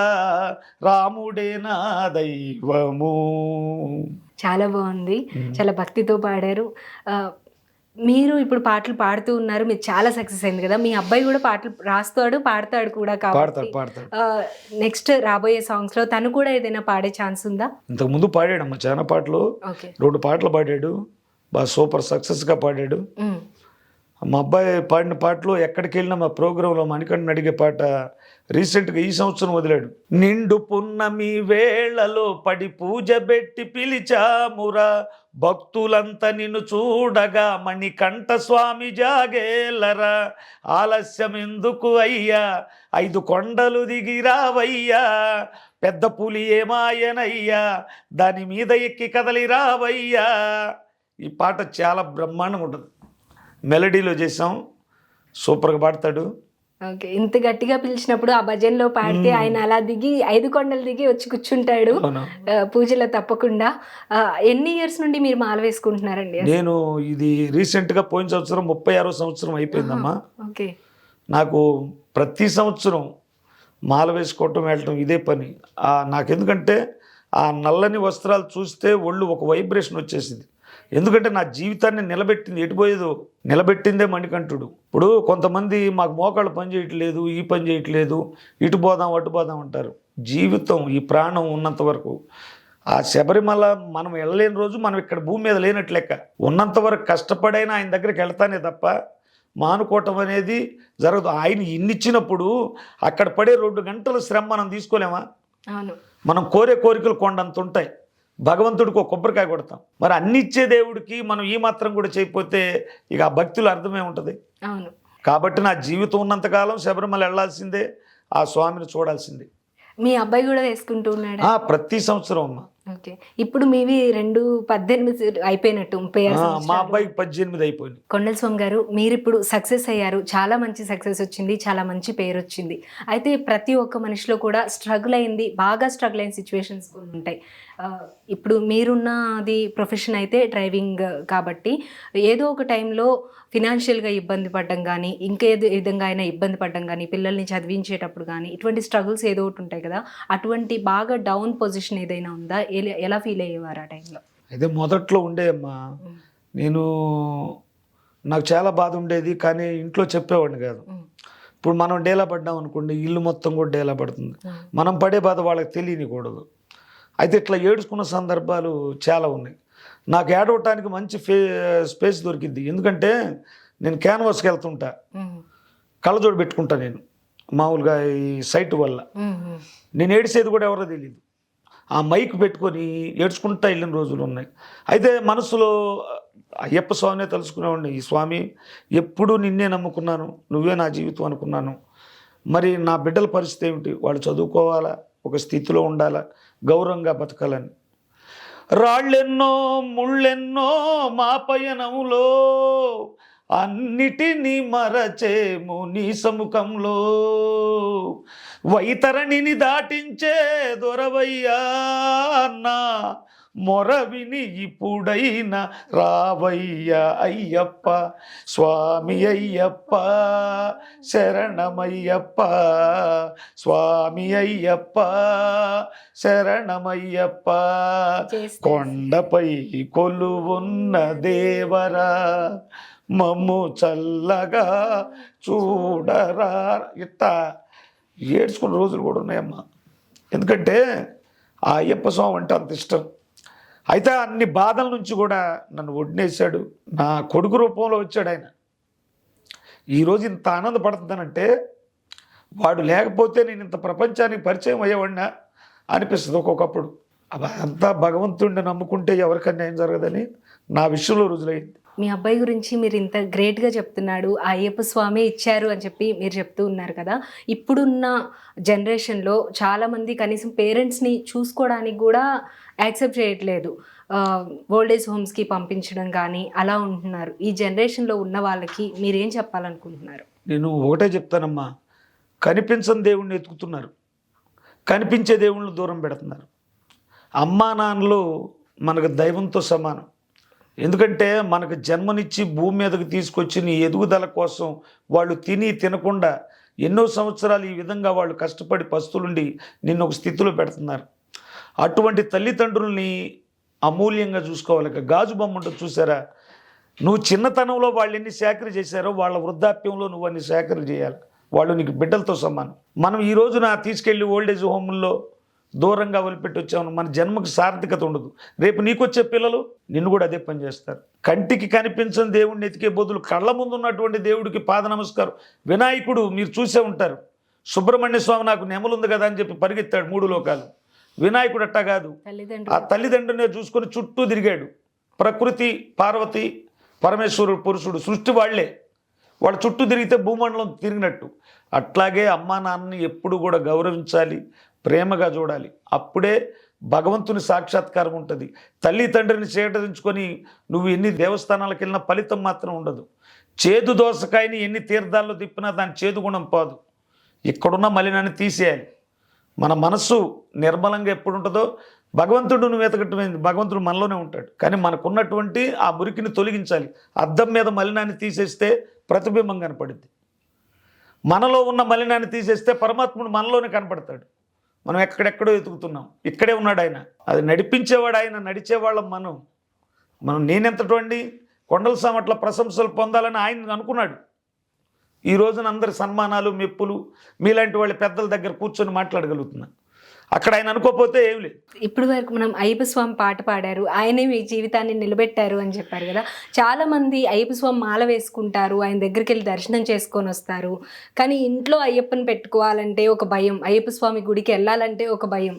రాముడి నా దైవము. చాలా బాగుంది, చాలా భక్తితో పాడారు. మీరు ఇప్పుడు పాటలు పాడుతూ ఉన్నారు, మీరు చాలా సక్సెస్ అయింది కదా. మీ అబ్బాయి కూడా పాటలు రాస్తాడు, పాడతాడు కూడా. కాబట్టి నెక్స్ట్ రాబోయే సాంగ్స్ లో తను కూడా ఏదైనా పాడే ఛాన్స్ ఉందా? ఇంతకు ముందు పాడాడమ్మా చాలా పాటలు, 2 పాటలు పాడాడు, బాగా సూపర్ సక్సెస్ గా పాడాడు. మా అబ్బాయి పాడిన పాటలు ఎక్కడికి వెళ్ళినా మా ప్రోగ్రాంలో మణికంఠన్ అడిగే పాట రీసెంట్గా ఈ సంవత్సరం వదిలాడు. నిండు పున్నమి వేళలో పడి పూజ పెట్టి పిలిచామురా, భక్తులంతా నిన్ను చూడగా మణికంఠ స్వామి జాగేలరా, ఆలస్యం ఎందుకు అయ్యా 5 కొండలు దిగిరావయ్యా, పెద్ద పులి ఏమాయనయ్యా దాని మీద ఎక్కి కదలి రావయ్యా. ఈ పాట చాలా బ్రహ్మాండంగా ఉంటుంది, మెలడీలో చేసాం, సూపర్గా పాడతాడు. ఓకే, ఇంత గట్టిగా పిలిచినప్పుడు ఆ భజన్లో పాడితే ఆయన అలా దిగి 5 కొండలు దిగి వచ్చి కూర్చుంటాడు పూజలో తప్పకుండా. ఎన్ని ఇయర్స్ నుండి మీరు మాల వేసుకుంటున్నారండి? నేను ఇది రీసెంట్గా పోయిన సంవత్సరం 36వ సంవత్సరం అయిపోయిందమ్మా. ఓకే, నాకు ప్రతి సంవత్సరం మాల వేసుకోవటం వెళ్ళటం ఇదే పని. నాకెందుకంటే ఆ నల్లని వస్త్రాలు చూస్తే ఒళ్ళు ఒక వైబ్రేషన్ వచ్చేసింది. ఎందుకంటే నా జీవితాన్ని నిలబెట్టింది, ఎటుపోయేదో నిలబెట్టిందే మణికంఠుడు. ఇప్పుడు కొంతమంది మాకు మోకాళ్ళు పని చేయట్లేదు, ఈ పని చేయట్లేదు, ఇటు పోదాం అటు పోదాం అంటారు. జీవితం ఈ ప్రాణం ఉన్నంత వరకు ఆ శబరిమల మనం వెళ్ళలేని రోజు మనం ఇక్కడ భూమి మీద లేనట్టు లెక్క. ఉన్నంత వరకు కష్టపడైనా ఆయన దగ్గరికి వెళ్తానే తప్ప మానుకోవటం అనేది జరగదు. ఆయన ఇన్నిచ్చినప్పుడు అక్కడ పడే 2 గంటల శ్రమ మనం తీసుకోలేమా? మనం కోరే కోరికలు కొండంత ఉంటాయి, భగవంతుడికి ఒక కొబ్బరికాయ కొడతాం. మరి అన్ని ఇచ్చే దేవుడికి మనం ఈ మాత్రం కూడా చేయకపోతే ఇక ఆ భక్తులు అర్థమే ఉంటుంది. కాబట్టి నా జీవితం ఉన్నంతకాలం శబరిమల వెళ్ళాల్సిందే, ఆ స్వామిని చూడాల్సిందే. మీ అబ్బాయి కూడా వేసుకుంటూ ఉన్నాడు? ప్రతి సంవత్సరం అమ్మా. ఓకే, ఇప్పుడు మీవి 18 అయిపోయినట్టు, 36. మా అబ్బాయికి 18 అయిపోయింది. కొండల స్వామి గారు, మీరు ఇప్పుడు సక్సెస్ అయ్యారు, చాలా మంచి సక్సెస్ వచ్చింది, చాలా మంచి పేరు వచ్చింది. అయితే ప్రతి ఒక్క మనిషిలో కూడా స్ట్రగుల్ అయింది, బాగా స్ట్రగుల్ అయిన సిచ్యువేషన్స్ కొన్ని ఉంటాయి. ఇప్పుడు మీరున్నది ప్రొఫెషన్ అయితే డ్రైవింగ్ కాబట్టి ఏదో ఒక టైంలో ఫినాన్షియల్గా ఇబ్బంది పడడం కానీ, ఇంకేదో విధంగా అయినా ఇబ్బంది పడడం కానీ, పిల్లల్ని చదివించేటప్పుడు కానీ ఇటువంటి స్ట్రగుల్స్ ఏదో ఒకటి ఉంటాయి కదా. అటువంటి బాగా డౌన్ పొజిషన్ ఏదైనా ఉందా? ఎలా ఫీల్ అయ్యేవారు ఆ టైంలో? అయితే మొదట్లో ఉండేమ్మా, నాకు చాలా బాధ ఉండేది, కానీ ఇంట్లో చెప్పేవాడిని కాదు. ఇప్పుడు మనం డేలా పడ్డాం అనుకోండి, ఇల్లు మొత్తం కూడా డేలా పడుతుంది. మనం పడే బాధ వాళ్ళకి తెలియనికూడదు. అయితే ఇట్లా ఏడుచుకున్న సందర్భాలు చాలా ఉన్నాయి. నాకు ఏడవటానికి మంచి స్పేస్ దొరికింది. ఎందుకంటే నేను క్యాన్వాస్కి వెళ్తుంటా, కళ్ళజోడు పెట్టుకుంటా నేను మామూలుగా ఈ సైట్ వల్ల. నేను ఏడిసేది కూడా ఎవరో తెలియదు. ఆ మైక్ పెట్టుకొని ఏడ్చుకుంటా వెళ్ళిన రోజులు ఉన్నాయి. అయితే మనసులో అయ్యప్ప స్వామినే తలుచుకునేవాడిని. ఈ స్వామి ఎప్పుడూ నిన్నే నమ్ముకున్నాను, నువ్వే నా జీవితం అనుకున్నాను, మరి నా బిడ్డల పరిస్థితి ఏమిటి? వాళ్ళు చదువుకోవాలా, ఒక స్థితిలో ఉండాలా, గౌరవంగా బతకాలని. రాళ్ళెన్నో ముళ్ళెన్నో మా పయనంలో, అన్నిటినీ మరచేము నీ సముఖంలో. వైతరణిని దాటించే దొరవయ్యా అన్నా, మొర విని ఇప్పుడైనా రావయ్యా అయ్యప్ప, స్వామి అయ్యప్ప శరణమయ్యప్ప, స్వామి అయ్యప్ప శరణమయ్యప్ప. కొండపై కొలువున్న దేవరా, మమ్ము చల్లగా చూడరా. ఇట్లా ఏడ్చుకున్న రోజులు కూడా ఉన్నాయమ్మా. ఎందుకంటే ఆ అయ్యప్ప స్వామి అంటే అంత ఇష్టం. అయితే అన్ని బాధల నుంచి కూడా నన్ను ఒడ్డేశాడు. నా కొడుకు రూపంలో వచ్చాడు ఆయన. ఈరోజు ఇంత ఆనందపడుతుందనంటే వాడు లేకపోతే నేను ఇంత ప్రపంచానికి పరిచయం అయ్యేవాడినా అనిపిస్తుంది ఒక్కొక్కప్పుడు. అంతా భగవంతుడిని నమ్ముకుంటే ఎవరికన్నా ఏం జరగదని నా విషయంలో రుజువైంది. మీ అబ్బాయి గురించి మీరు ఇంత గ్రేట్గా చెప్తున్నాడు, ఆ అయ్యప్ప స్వామి ఇచ్చారు అని చెప్పి మీరు చెప్తూ ఉన్నారు కదా. ఇప్పుడున్న జనరేషన్లో చాలామంది కనీసం పేరెంట్స్ని చూసుకోవడానికి కూడా యాక్సెప్ట్ చేయట్లేదు. ఓల్డేజ్ హోమ్స్కి పంపించడం కానీ అలా ఉంటున్నారు. ఈ జనరేషన్లో ఉన్న వాళ్ళకి మీరేం చెప్పాలనుకుంటున్నారు? నేను ఒకటే చెప్తానమ్మా, కనిపించని దేవుణ్ణి ఎత్తుకుతున్నారు, కనిపించే దేవుళ్ళని దూరం పెడుతున్నారు. అమ్మా నాన్నలు మనకు దైవంతో సమానం. ఎందుకంటే మనకు జన్మనిచ్చి భూమి మీదకి తీసుకొచ్చి నీ ఎదుగుదల కోసం వాళ్ళు తినకుండా ఎన్నో సంవత్సరాలు ఈ విధంగా వాళ్ళు కష్టపడి పస్తులుండి నిన్ను ఒక స్థితిలో పెడుతున్నారు. అటువంటి తల్లిదండ్రుల్ని అమూల్యంగా చూసుకోవాలి. గాజు బొమ్మ ఉంటుంది చూసారా, నువ్వు చిన్నతనంలో వాళ్ళు ఎన్ని సేకరణ చేశారో వాళ్ళ వృద్ధాప్యంలో నువ్వు అన్ని సేకరణ చేయాలి. వాళ్ళు నీకు బిడ్డలతో సమానం. మనం ఈ రోజున తీసుకెళ్ళి ఓల్డేజ్ హోముల్లో దూరంగా వదిలిపెట్టి వచ్చాము, మన జన్మకు సార్థకత ఉండదు. రేపు నీకొచ్చే పిల్లలు నిన్ను కూడా అదే పని చేస్తారు. కంటికి కనిపించని దేవుడిని ఎతికే బదులు కళ్ళ ముందు ఉన్నటువంటి దేవుడికి పాద నమస్కారం. వినాయకుడు మీరు చూసే ఉంటారు, సుబ్రహ్మణ్య స్వామి నాకు నెమలుంది కదా అని చెప్పి పరిగెత్తాడు 3 లోకాలు. వినాయకుడు అట్టా కాదు, ఆ తల్లిదండ్రులనే చూసుకొని చుట్టూ తిరిగాడు. ప్రకృతి, పార్వతి, పరమేశ్వరుడు, పురుషుడు సృష్టి వాళ్లే, వాళ్ళ చుట్టూ తిరిగితే భూమండలం తిరిగినట్టు. అట్లాగే అమ్మా నాన్నని ఎప్పుడు కూడా గౌరవించాలి, ప్రేమగా చూడాలి. అప్పుడే భగవంతుని సాక్షాత్కారం ఉంటుంది. తల్లి తండ్రిని చేటరించుకొని నువ్వు ఎన్ని దేవస్థానాలకు వెళ్ళినా ఫలితం మాత్రం ఉండదు. చేదు దోసకాయని ఎన్ని తీర్థాల్లో తిప్పినా దాని చేదు గుణం పోదు. ఇక్కడున్న మలినాన్ని తీసేయాలి. మన మనస్సు నిర్మలంగా ఎప్పుడు ఉంటుందో భగవంతుడు నువ్వు వెతకటమైంది, భగవంతుడు మనలోనే ఉంటాడు. కానీ మనకున్నటువంటి ఆ మురికిని తొలగించాలి. అద్దం మీద మలినాన్ని తీసేస్తే ప్రతిబింబం కనపడుద్ది. మనలో ఉన్న మలినాన్ని తీసేస్తే పరమాత్ముడు మనలోనే కనపడతాడు. మనం ఎక్కడెక్కడో ఎతుకుతున్నాం, ఇక్కడే ఉన్నాడు ఆయన. అది నడిపించేవాడు ఆయన, నడిచేవాళ్ళం మనం నేనెంతటండి కొండల సామట్ల ప్రశంసలు పొందాలని ఆయన అనుకున్నాడు. ఈ రోజున అందరి సన్మానాలు, మెప్పులు మీలాంటి వాళ్ళ పెద్దల దగ్గర కూర్చొని మాట్లాడగలుగుతున్నా. అక్కడ ఆయన అనుకోకపోతే ఏం లేదు. ఇప్పుడు వరకు మనం అయ్యప్ప స్వామి పాట పాడారు, ఆయనే మీ జీవితాన్ని నిలబెట్టారు అని చెప్పారు కదా. చాలామంది అయ్యప్ప స్వామి మాల వేసుకుంటారు, ఆయన దగ్గరికి వెళ్ళి దర్శనం చేసుకొని వస్తారు. కానీ ఇంట్లో అయ్యప్పని పెట్టుకోవాలంటే ఒక భయం, అయ్యప్ప స్వామి గుడికి వెళ్ళాలంటే ఒక భయం.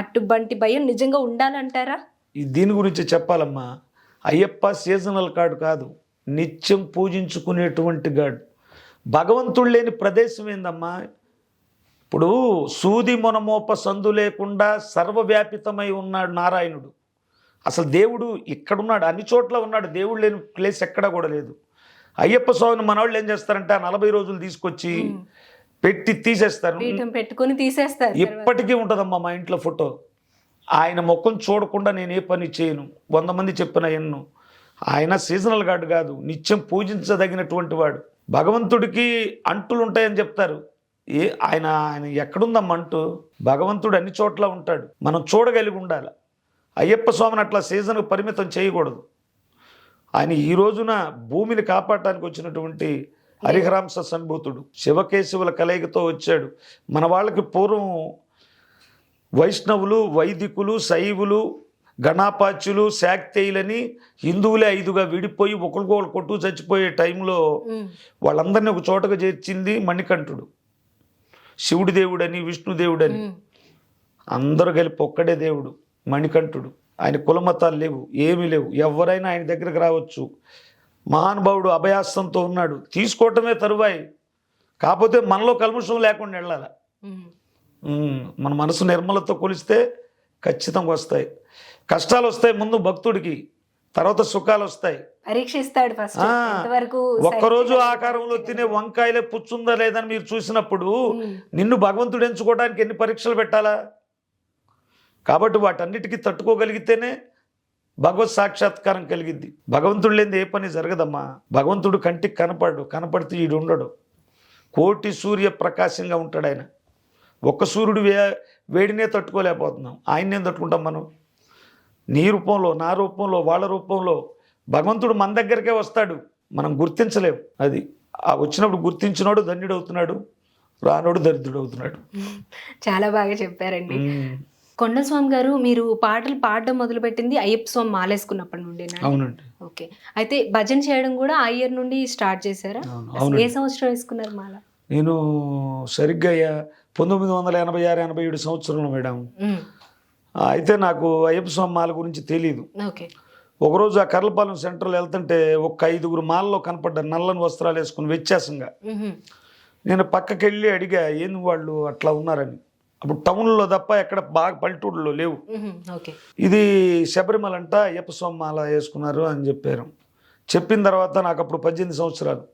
అటువంటి భయం నిజంగా ఉండాలంటారా? దీని గురించి చెప్పాలమ్మా. అయ్యప్ప సీజనల్ గాడ్ కాదు, నిత్యం పూజించుకునేటువంటి గాడ్. భగవంతుడు లేని ప్రదేశం ఏందమ్మా? ఇప్పుడు సూది మొనమోప సందు లేకుండా సర్వవ్యాపితమై ఉన్నాడు నారాయణుడు. అసలు దేవుడు ఇక్కడున్నాడు, అన్ని చోట్ల ఉన్నాడు. దేవుడు లేని ప్లేస్ ఎక్కడా కూడా లేదు. అయ్యప్ప స్వామిని మనవాళ్ళు ఏం చేస్తారంటే 40 రోజులు తీసుకొచ్చి పెట్టి తీసేస్తారు, పెట్టుకొని తీసేస్తారు. ఇప్పటికీ ఉంటుందమ్మా మా ఇంట్లో ఫోటో. ఆయన ముఖం చూడకుండా నేను ఏ పని చేయను, 100 మంది చెప్పిన ఎన్ను. ఆయన సీజనల్ గాడ్ కాదు, నిత్యం పూజించదగినటువంటి వాడు. భగవంతుడికి అంటులు ఉంటాయని చెప్తారు. ఆయన ఎక్కడుందమ్మ అంటూ? భగవంతుడు అన్ని చోట్ల ఉంటాడు, మనం చూడగలిగి ఉండాలి. అయ్యప్ప స్వామిని అట్లా సీజన్కు పరిమితం చేయకూడదు. ఆయన ఈ రోజున భూమిని కాపాడటానికి వచ్చినటువంటి హరిహరాంశ సంభూతుడు, శివకేశవుల కలయికతో వచ్చాడు. మన వాళ్ళకి పూర్వం వైష్ణవులు, వైదికులు, శైవులు, గణాపాచ్యులు, శాక్తేయులని హిందువులే 5గా విడిపోయి ఒకరికొకరు కొట్టు చచ్చిపోయే టైంలో వాళ్ళందరినీ ఒక చోటగా చేర్చింది మణికంఠుడు. శివుడి దేవుడని, విష్ణుదేవుడని అందరూ కలిపి ఒక్కడే దేవుడు మణికంఠుడు. ఆయన కులమతాలు లేవు, ఏమీ లేవు, ఎవరైనా ఆయన దగ్గరికి రావచ్చు. మహానుభావుడు అభయాస్తంతో ఉన్నాడు, తీసుకోవటమే తరువాయి. కాకపోతే మనలో కల్మషం లేకుండా వెళ్ళాలి. మన మనసు నిర్మలతో కొలిస్తే ఖచ్చితంగా వస్తాయి. కష్టాలు వస్తాయి ముందు భక్తుడికి, తర్వాత సుఖాలు వస్తాయి. పరీక్షిస్తాడు ఫస్ట్. ఎంతవరకు ఒక్కరోజు ఆకారంలో తినే వంకాయలే పుచ్చుందా లేదని మీరు చూసినప్పుడు నిన్ను భగవంతుడు ఎంచుకోవడానికి ఎన్ని పరీక్షలు పెట్టాలా? కాబట్టి వాటన్నిటికీ తట్టుకోగలిగితేనే భగవత్ సాక్షాత్కారం కలిగిద్ది. భగవంతుడు లేనిది ఏ పని జరగదమ్మా. భగవంతుడు కంటికి కనపడితే ఈడు ఉండడు. కోటి సూర్య ప్రకాశంగా ఉంటాడు ఆయన. ఒక్క సూర్యుడు వేడినే తట్టుకోలేకపోతున్నాం, ఆయన్నేం తట్టుకుంటాం మనం? నీ రూపంలో, నా రూపంలో, వాళ్ళ రూపంలో భగవంతుడు మన దగ్గరికే వస్తాడు, మనం గుర్తించలేం. అది ఆ వచ్చినప్పుడు గుర్తించినోడు ధన్యుడు అవుతున్నాడు, రానోడు దరిద్రుడు అవుతున్నాడు. చాలా బాగా చెప్పారండి. కొండస్వామి గారు, మీరు పాటలు పాడడం మొదలుపెట్టింది అయ్యప్ప స్వామి మాలేసుకున్నప్పటి నుండి? అవునండి. ఓకే. అయితే భజన చేయడం కూడా ఆ ఇయర్ నుండి స్టార్ట్ చేశారా? ఏ సంవత్సరం వేసుకున్నారు మాల? నేను సరిగ్గా 1986-87 సంవత్సరంలో మేడం. అయితే నాకు అయ్యప్ప స్వామి మాల గురించి తెలియదు. ఓకే. ఒకరోజు ఆ కర్లపాలెం సెంటర్లో వెళ్తుంటే ఒక 5 మాలలో కనపడ్డారు, నల్లని వస్త్రాలు వేసుకుని వ్యత్యాసంగా. నేను పక్కకి వెళ్ళి అడిగా, ఏంది వాళ్ళు అట్లా ఉన్నారని. అప్పుడు టౌన్లో తప్ప ఎక్కడ బాగా పల్లెటూరులో లేవు. ఇది శబరిమల అంట, అయ్యప్ప స్వామి మాల వేసుకున్నారు అని చెప్పారు. చెప్పిన తర్వాత నాకు అప్పుడు 18 సంవత్సరాలు.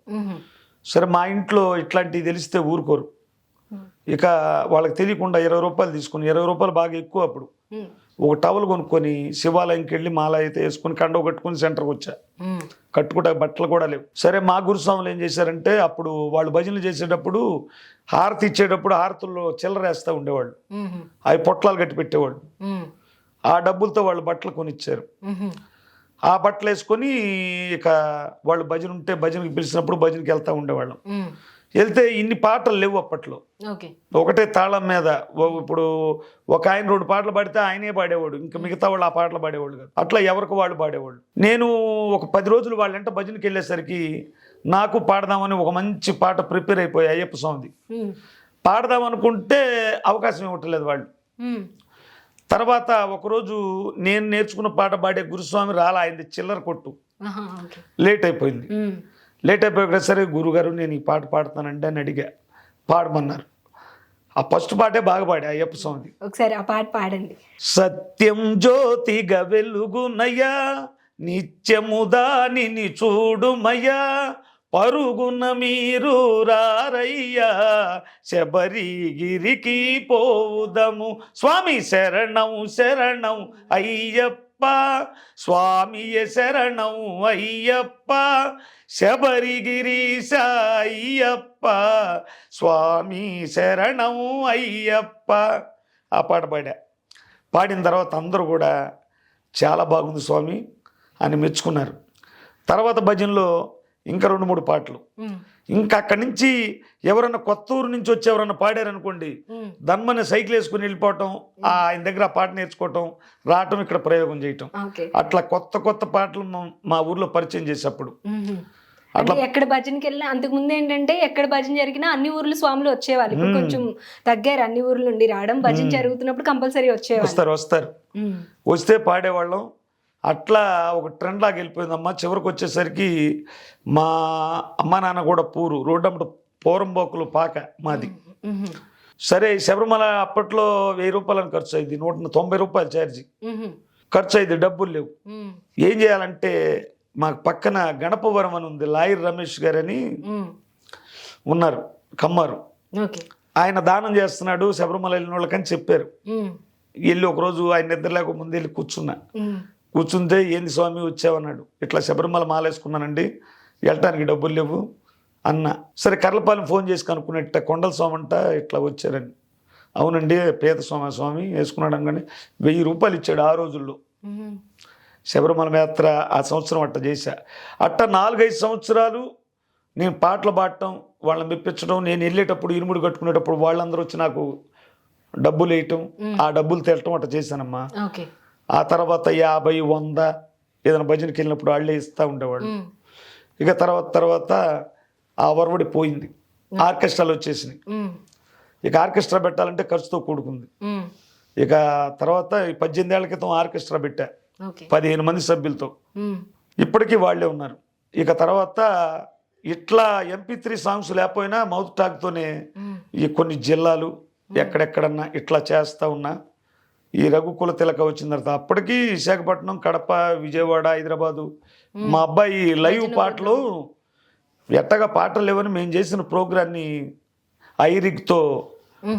సరే, మా ఇంట్లో ఇట్లాంటివి తెలిస్తే ఊరుకోరు. ఇక వాళ్ళకి తెలియకుండా 20 రూపాయలు తీసుకుని, 20 రూపాయలు బాగా ఎక్కువ అప్పుడు, ఒక టవల్ కొనుక్కొని శివాలయంకి వెళ్ళి మాల అయితే వేసుకొని కండవ కట్టుకుని సెంటర్కి వచ్చా. కట్టుకుంటా బట్టలు కూడా లేవు. సరే, మా గురుస్వాములు ఏం చేశారంటే, అప్పుడు వాళ్ళు భజనలు చేసేటప్పుడు హారతి ఇచ్చేటప్పుడు హారతుల్లో చిల్లర వేస్తూ ఉండేవాళ్ళు. అవి పొట్లాలు కట్టి పెట్టేవాళ్ళు. ఆ డబ్బులతో వాళ్ళు బట్టలు కొనిచ్చారు. ఆ బట్టలు వేసుకొని ఇక వాళ్ళు భజన ఉంటే భజనకి పిలిచినప్పుడు భజనకి వెళ్తూ ఉండేవాళ్ళం. వెళ్తే ఇన్ని పాటలు లేవు అప్పట్లో. ఒకటే తాళం మీద ఇప్పుడు ఒక ఆయన 2 పాటలు పాడితే ఆయనే పాడేవాడు, ఇంకా మిగతా వాళ్ళు ఆ పాటలు పాడేవాళ్ళు కాదు. అట్లా ఎవరికి వాళ్ళు పాడేవాళ్ళు. నేను ఒక 10 రోజులు వాళ్ళంట భజనకి వెళ్ళేసరికి నాకు పాడదామని ఒక మంచి పాట ప్రిపేర్ అయిపోయి అయ్యప్ప స్వామిది పాడదామనుకుంటే అవకాశం ఇవ్వట్లేదు వాళ్ళు. తర్వాత ఒకరోజు నేను నేర్చుకున్న పాట పాడే గురుస్వామి రాలా, ఆయనది చిల్లర కొట్టు. లేట్ అయిపోయింది. లేట్ అయిపోయాక సరే గురుగారు నేను ఈ పాట పాడతానంటే అని అడిగా, పాడమన్నారు. ఆ ఫస్ట్ పాటే బాగా పాడా అయ్యప్ప స్వామిది. ఒకసారి ఆ పాట పాడండి. సత్యం జ్యోతిగా వెలుగునయ్యా, నిత్యము దానిని చూడుమయ్యా, పరుగున మీరు రారయ్యా, శబరిగిరికి పోవుదము, స్వామి శరణం శరణం అయ్యప్ప, స్వామియ శరణం అయ్యప్ప, శబరిగిరీశ అయ్యప్ప, స్వామి శరణం అయ్యప్ప. ఆ పాట పాడిన తర్వాత అందరూ కూడా చాలా బాగుంది స్వామి అని మెచ్చుకున్నారు. తర్వాత భజనలో ఇంకా 2-3 పాటలు. ఇంకా అక్కడి నుంచి ఎవరన్నా కొత్త ఊరు నుంచి వచ్చి ఎవరన్నా పాడారనుకోండి, దన్మని సైకిల్ వేసుకుని వెళ్ళిపోవటం, ఆయన దగ్గర ఆ పాట నేర్చుకోవటం, రావటం, ఇక్కడ ప్రయోగం చేయటం. అట్లా కొత్త పాటలు మా ఊర్లో పరిచయం చేసేప్పుడు. అట్లా ఎక్కడ భజనకి వెళ్ళినా, అంతకు ముందు ఏంటంటే ఎక్కడ భజన జరిగినా అన్ని ఊర్లు స్వాములు వచ్చేవాళ్ళు. ఇప్పుడు కొంచెం తగ్గారు అన్ని ఊర్ల నుండి రావడం. భజన జరుగుతున్నప్పుడు కంపల్సరీ వచ్చేవాళ్ళు. వస్తారు. వస్తే పాడేవాళ్ళం. అట్లా ఒక ట్రెండ్ లాగా వెళ్ళిపోయిందమ్మా. చివరికి వచ్చేసరికి మా అమ్మ నాన్న కూడా పూరు రోడ్డమ్మట పోరంబోకులు పాక మాది. సరే, శబరిమల అప్పట్లో 1000 రూపాయలని ఖర్చు అయింది, 190 రూపాయలు ఛార్జీ ఖర్చు అయింది, డబ్బులు లేవు. ఏం చేయాలంటే మాకు పక్కన గణపవరం అని ఉంది, లాయర్ రమేష్ గారు అని ఉన్నారు, కమ్మారు. ఆయన దానం చేస్తున్నాడు శబరిమల వెళ్ళిన వాళ్ళకని చెప్పారు. వెళ్ళి ఒకరోజు ఆయన నిద్ర లేక ముందు వెళ్ళి కూర్చుంటే, ఏంది స్వామి వచ్చావన్నాడు. ఇట్లా శబరిమల మాలేసుకున్నానండి, వెళ్ళటానికి డబ్బులు లేవు అన్న. సరే, కర్లపాలెం ఫోన్ చేసి కనుక్కున్నట్ట, కొండల స్వామి అంట ఇట్లా వచ్చారని. అవునండి, పేద స్వామి వేసుకున్నాడు అనగానే 1000 రూపాయలు ఇచ్చాడు ఆ రోజుల్లో. శబరిమల యాత్ర ఆ సంవత్సరం అట్ట చేశా. అట్ట 4-5 సంవత్సరాలు నేను పాటలు పాడటం, వాళ్ళని మెప్పించడం. నేను వెళ్ళేటప్పుడు ఇరుముడు కట్టుకునేటప్పుడు వాళ్ళందరూ వచ్చి నాకు డబ్బులు వేయటం, ఆ డబ్బులు తేలటం అట్ట చేశానమ్మా. ఆ తర్వాత 50-100 ఏదైనా భజనకి వెళ్ళినప్పుడు వాళ్ళే ఇస్తూ ఉండేవాళ్ళు. ఇక తర్వాత ఆ వరవడి పోయింది, ఆర్కెస్ట్రాలు వచ్చేసినాయి. ఇక ఆర్కెస్ట్రా పెట్టాలంటే ఖర్చుతో కూడుకుంది. ఇక తర్వాత 18 ఏళ్ల క్రితం ఆర్కెస్ట్రా పెట్టా, 15 మంది సభ్యులతో. ఇప్పటికీ వాళ్ళే ఉన్నారు. ఇక తర్వాత ఇట్లా MP3 సాంగ్స్ లేకపోయినా మౌత్ టాక్తోనే ఈ కొన్ని జిల్లాలు ఎక్కడెక్కడన్నా ఇట్లా చేస్తూ ఉన్నా. ఈ రఘుకుల తిలక వచ్చిన తర్వాత అప్పటికి విశాఖపట్నం, కడప, విజయవాడ, హైదరాబాదు మా అబ్బాయి లైవ్ పాటలు ఎట్టగా పాటలు లేవని మేము చేసిన ప్రోగ్రాన్ని ఐరిగ్తో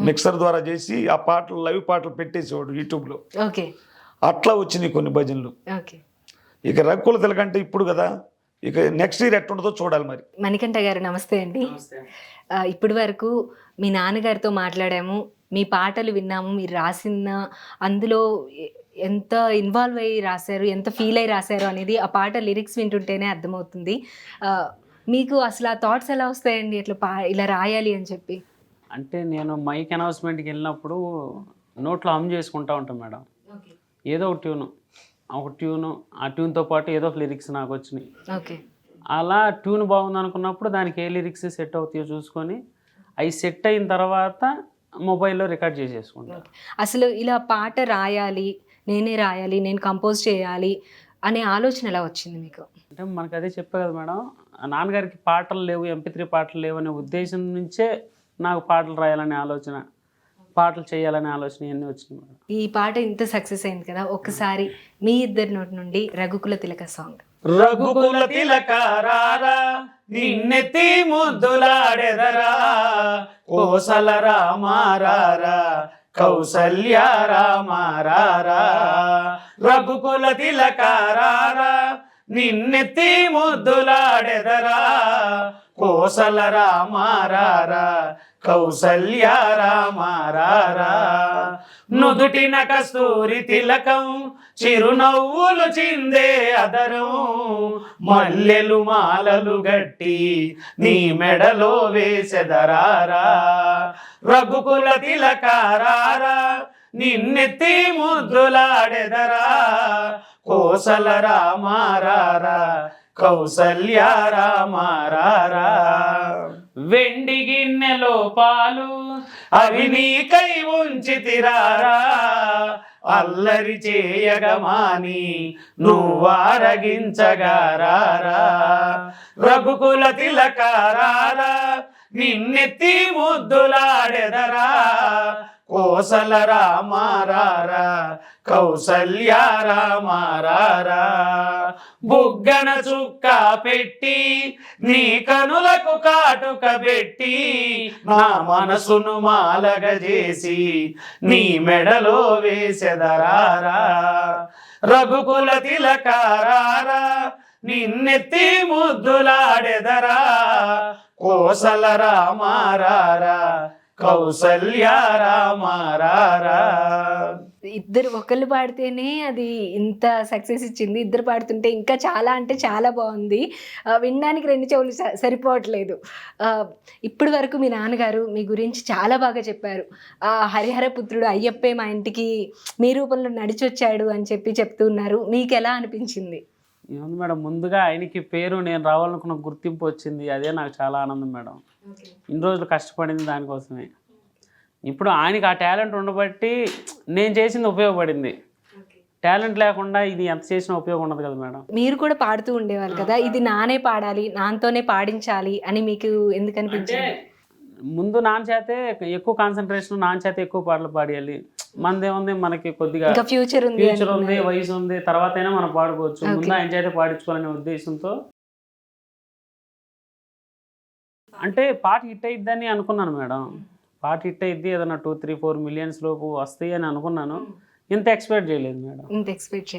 మిక్సర్ ద్వారా చేసి ఆ పాటలు లైవ్ పాటలు పెట్టేసేవాడు యూట్యూబ్లో. ఓకే అట్లా వచ్చినాయి కొన్ని భజనలు. ఓకే. ఇక రఘుకుల తిలక అంటే ఇప్పుడు కదా, ఇక నెక్స్ట్ ఇయర్ ఎట్టుంటుందో చూడాలి మరి. మణికంఠ గారు నమస్తే అండి. ఇప్పటి వరకు మీ నాన్నగారితో మాట్లాడాము, మీ పాటలు విన్నాము, మీరు రాసిన అందులో ఎంత ఇన్వాల్వ్ అయ్యి రాశారు, ఎంత ఫీల్ అయ్యి రాశారు అనేది ఆ పాట లిరిక్స్ వింటుంటేనే అర్థమవుతుంది. మీకు అసలు ఆ థాట్స్ ఎలా వస్తాయండి ఇట్లా ఇలా రాయాలి అని చెప్పి? అంటే నేను మైక్ అనౌన్స్మెంట్కి వెళ్ళినప్పుడు నోట్లో హమ్ చేసుకుంటూ ఉంటాను మేడం. ఏదో ఒక ట్యూను ఆ ట్యూన్తో పాటు ఏదో ఒక లిరిక్స్ నాకు వచ్చినాయి. ఓకే. అలా ట్యూన్ బాగుంది అనుకున్నప్పుడు దానికి ఏ లిరిక్స్ సెట్ అవుతాయో చూసుకొని అవి సెట్ అయిన తర్వాత మొబైల్లో రికార్డ్ చేసేసుకుంటాను. అసలు ఇలా పాట రాయాలి, నేనే రాయాలి, నేను కంపోజ్ చేయాలి అనే ఆలోచన ఎలా వచ్చింది మీకు? అంటే మనకు అదే చెప్పే కదా మేడం, నాన్నగారికి పాటలు లేవు, MP3 పాటలు లేవు అనే ఉద్దేశం నుంచే నాకు పాటలు రాయాలనే ఆలోచన, పాటలు చేయాలనే ఆలోచన ఇవన్నీ వచ్చినాయి మేడం. ఈ పాట ఇంత సక్సెస్ అయింది కదా, ఒక్కసారి మీ ఇద్దరి నోటి నుండి రఘుకుల తిలక సాంగ్. రఘుకుల తిలక రారా నిన్నెత్తి ముద్దులాడెదరా, కోసల రామారారా కౌసల్య రామారారా. రఘుకుల తిలక రారా నిన్నెత్తి ముద్దులాడెదరా, కోసల రామారారా కౌసల్య రామారారా. నుదుటిన కస్తూరి తిలకం, చిరునవ్వులు చిందే అదరం, మల్లెలు మాలలు గట్టి నీ మెడలో వేసెదరారా. రఘుకుల తిలకారారా నిన్నెత్తి ముద్దులాడెదరా, కోసల రామారారా కౌసల్య రామారారా. వెండి గిన్నెలో పాలు అవి నీకై ఉంచితిరారా, అల్లరి చేయగమాని నువ్వారగించగారారా. రఘుకుల తిలకారారా నిన్నెత్తి ముద్దులాడెదరా, కోసల రామారారా కౌసల్య రామారారా. బుగ్గన చుక్క పెట్టి నీ కనులకు కాటుక పెట్టి, నా మనసును మాలగ చేసి నీ మెడలో వేసెదరారా. రఘుకుల తిలకారారా నిన్నెత్తి ముద్దులాడెదరా, కోసల రామారారా కౌసల్య రామారారా. ఇద్దరు ఒకళ్ళు పాడితేనే అది ఇంత సక్సెస్ ఇచ్చింది, ఇద్దరు పాడుతుంటే ఇంకా చాలా అంటే చాలా బాగుంది. వినడానికి రెండు చెవులు సరిపోవట్లేదు. ఇప్పటి వరకు మీ నాన్నగారు మీ గురించి చాలా బాగా చెప్పారు. హరిహర పుత్రుడు అయ్యప్పే మా ఇంటికి మీ రూపంలో నడిచొచ్చాడు అని చెప్పి చెప్తున్నారు. మీకు ఎలా అనిపించింది? ఏముంది మేడం, ముందుగా ఆయనకి పేరు, నేను రావాలనుకున్న గుర్తింపు వచ్చింది, అదే నాకు చాలా ఆనందం మేడం. ఇన్ని రోజులు కష్టపడింది దానికోసమే. ఇప్పుడు ఆయనకి ఆ టాలెంట్ ఉండబట్టి నేను చేసింది ఉపయోగపడింది. టాలెంట్ లేకుండా ఇది ఎంత చేసినా ఉపయోగం ఉండదు కదా మేడం. మీరు కూడా పాడుతూ ఉండేవారు కదా, ఇది నానే పాడాలి, నాన్నతోనే పాడించాలి అని మీకు ఎందుకు అనిపించింది? ముందు నాన్న చేతే ఎక్కువ కాన్సన్ట్రేషన్, నాన్న చేతే ఎక్కువ పాటలు పాడేయాలి. మనదేముంది, మనకి కొద్దిగా ఫ్యూచర్ ఉంది, వయసు ఉంది, తర్వాత అయినా మనం పాడుకోవచ్చు. ముందు ఆయన చేతే పాడించుకోవాలనే ఉద్దేశంతో అంటే పాట హిట్ అయిద్దని అనుకున్నాను మేడం. పాట హిట్ అయిద్ది, ఏదైనా 2-3-4 మిలియన్స్ లోపు వస్తాయి అని అనుకున్నాను. ఇంత ఎక్స్పెక్ట్ చేయలేదు మేడం, ఇంత ఎక్స్పెక్ట్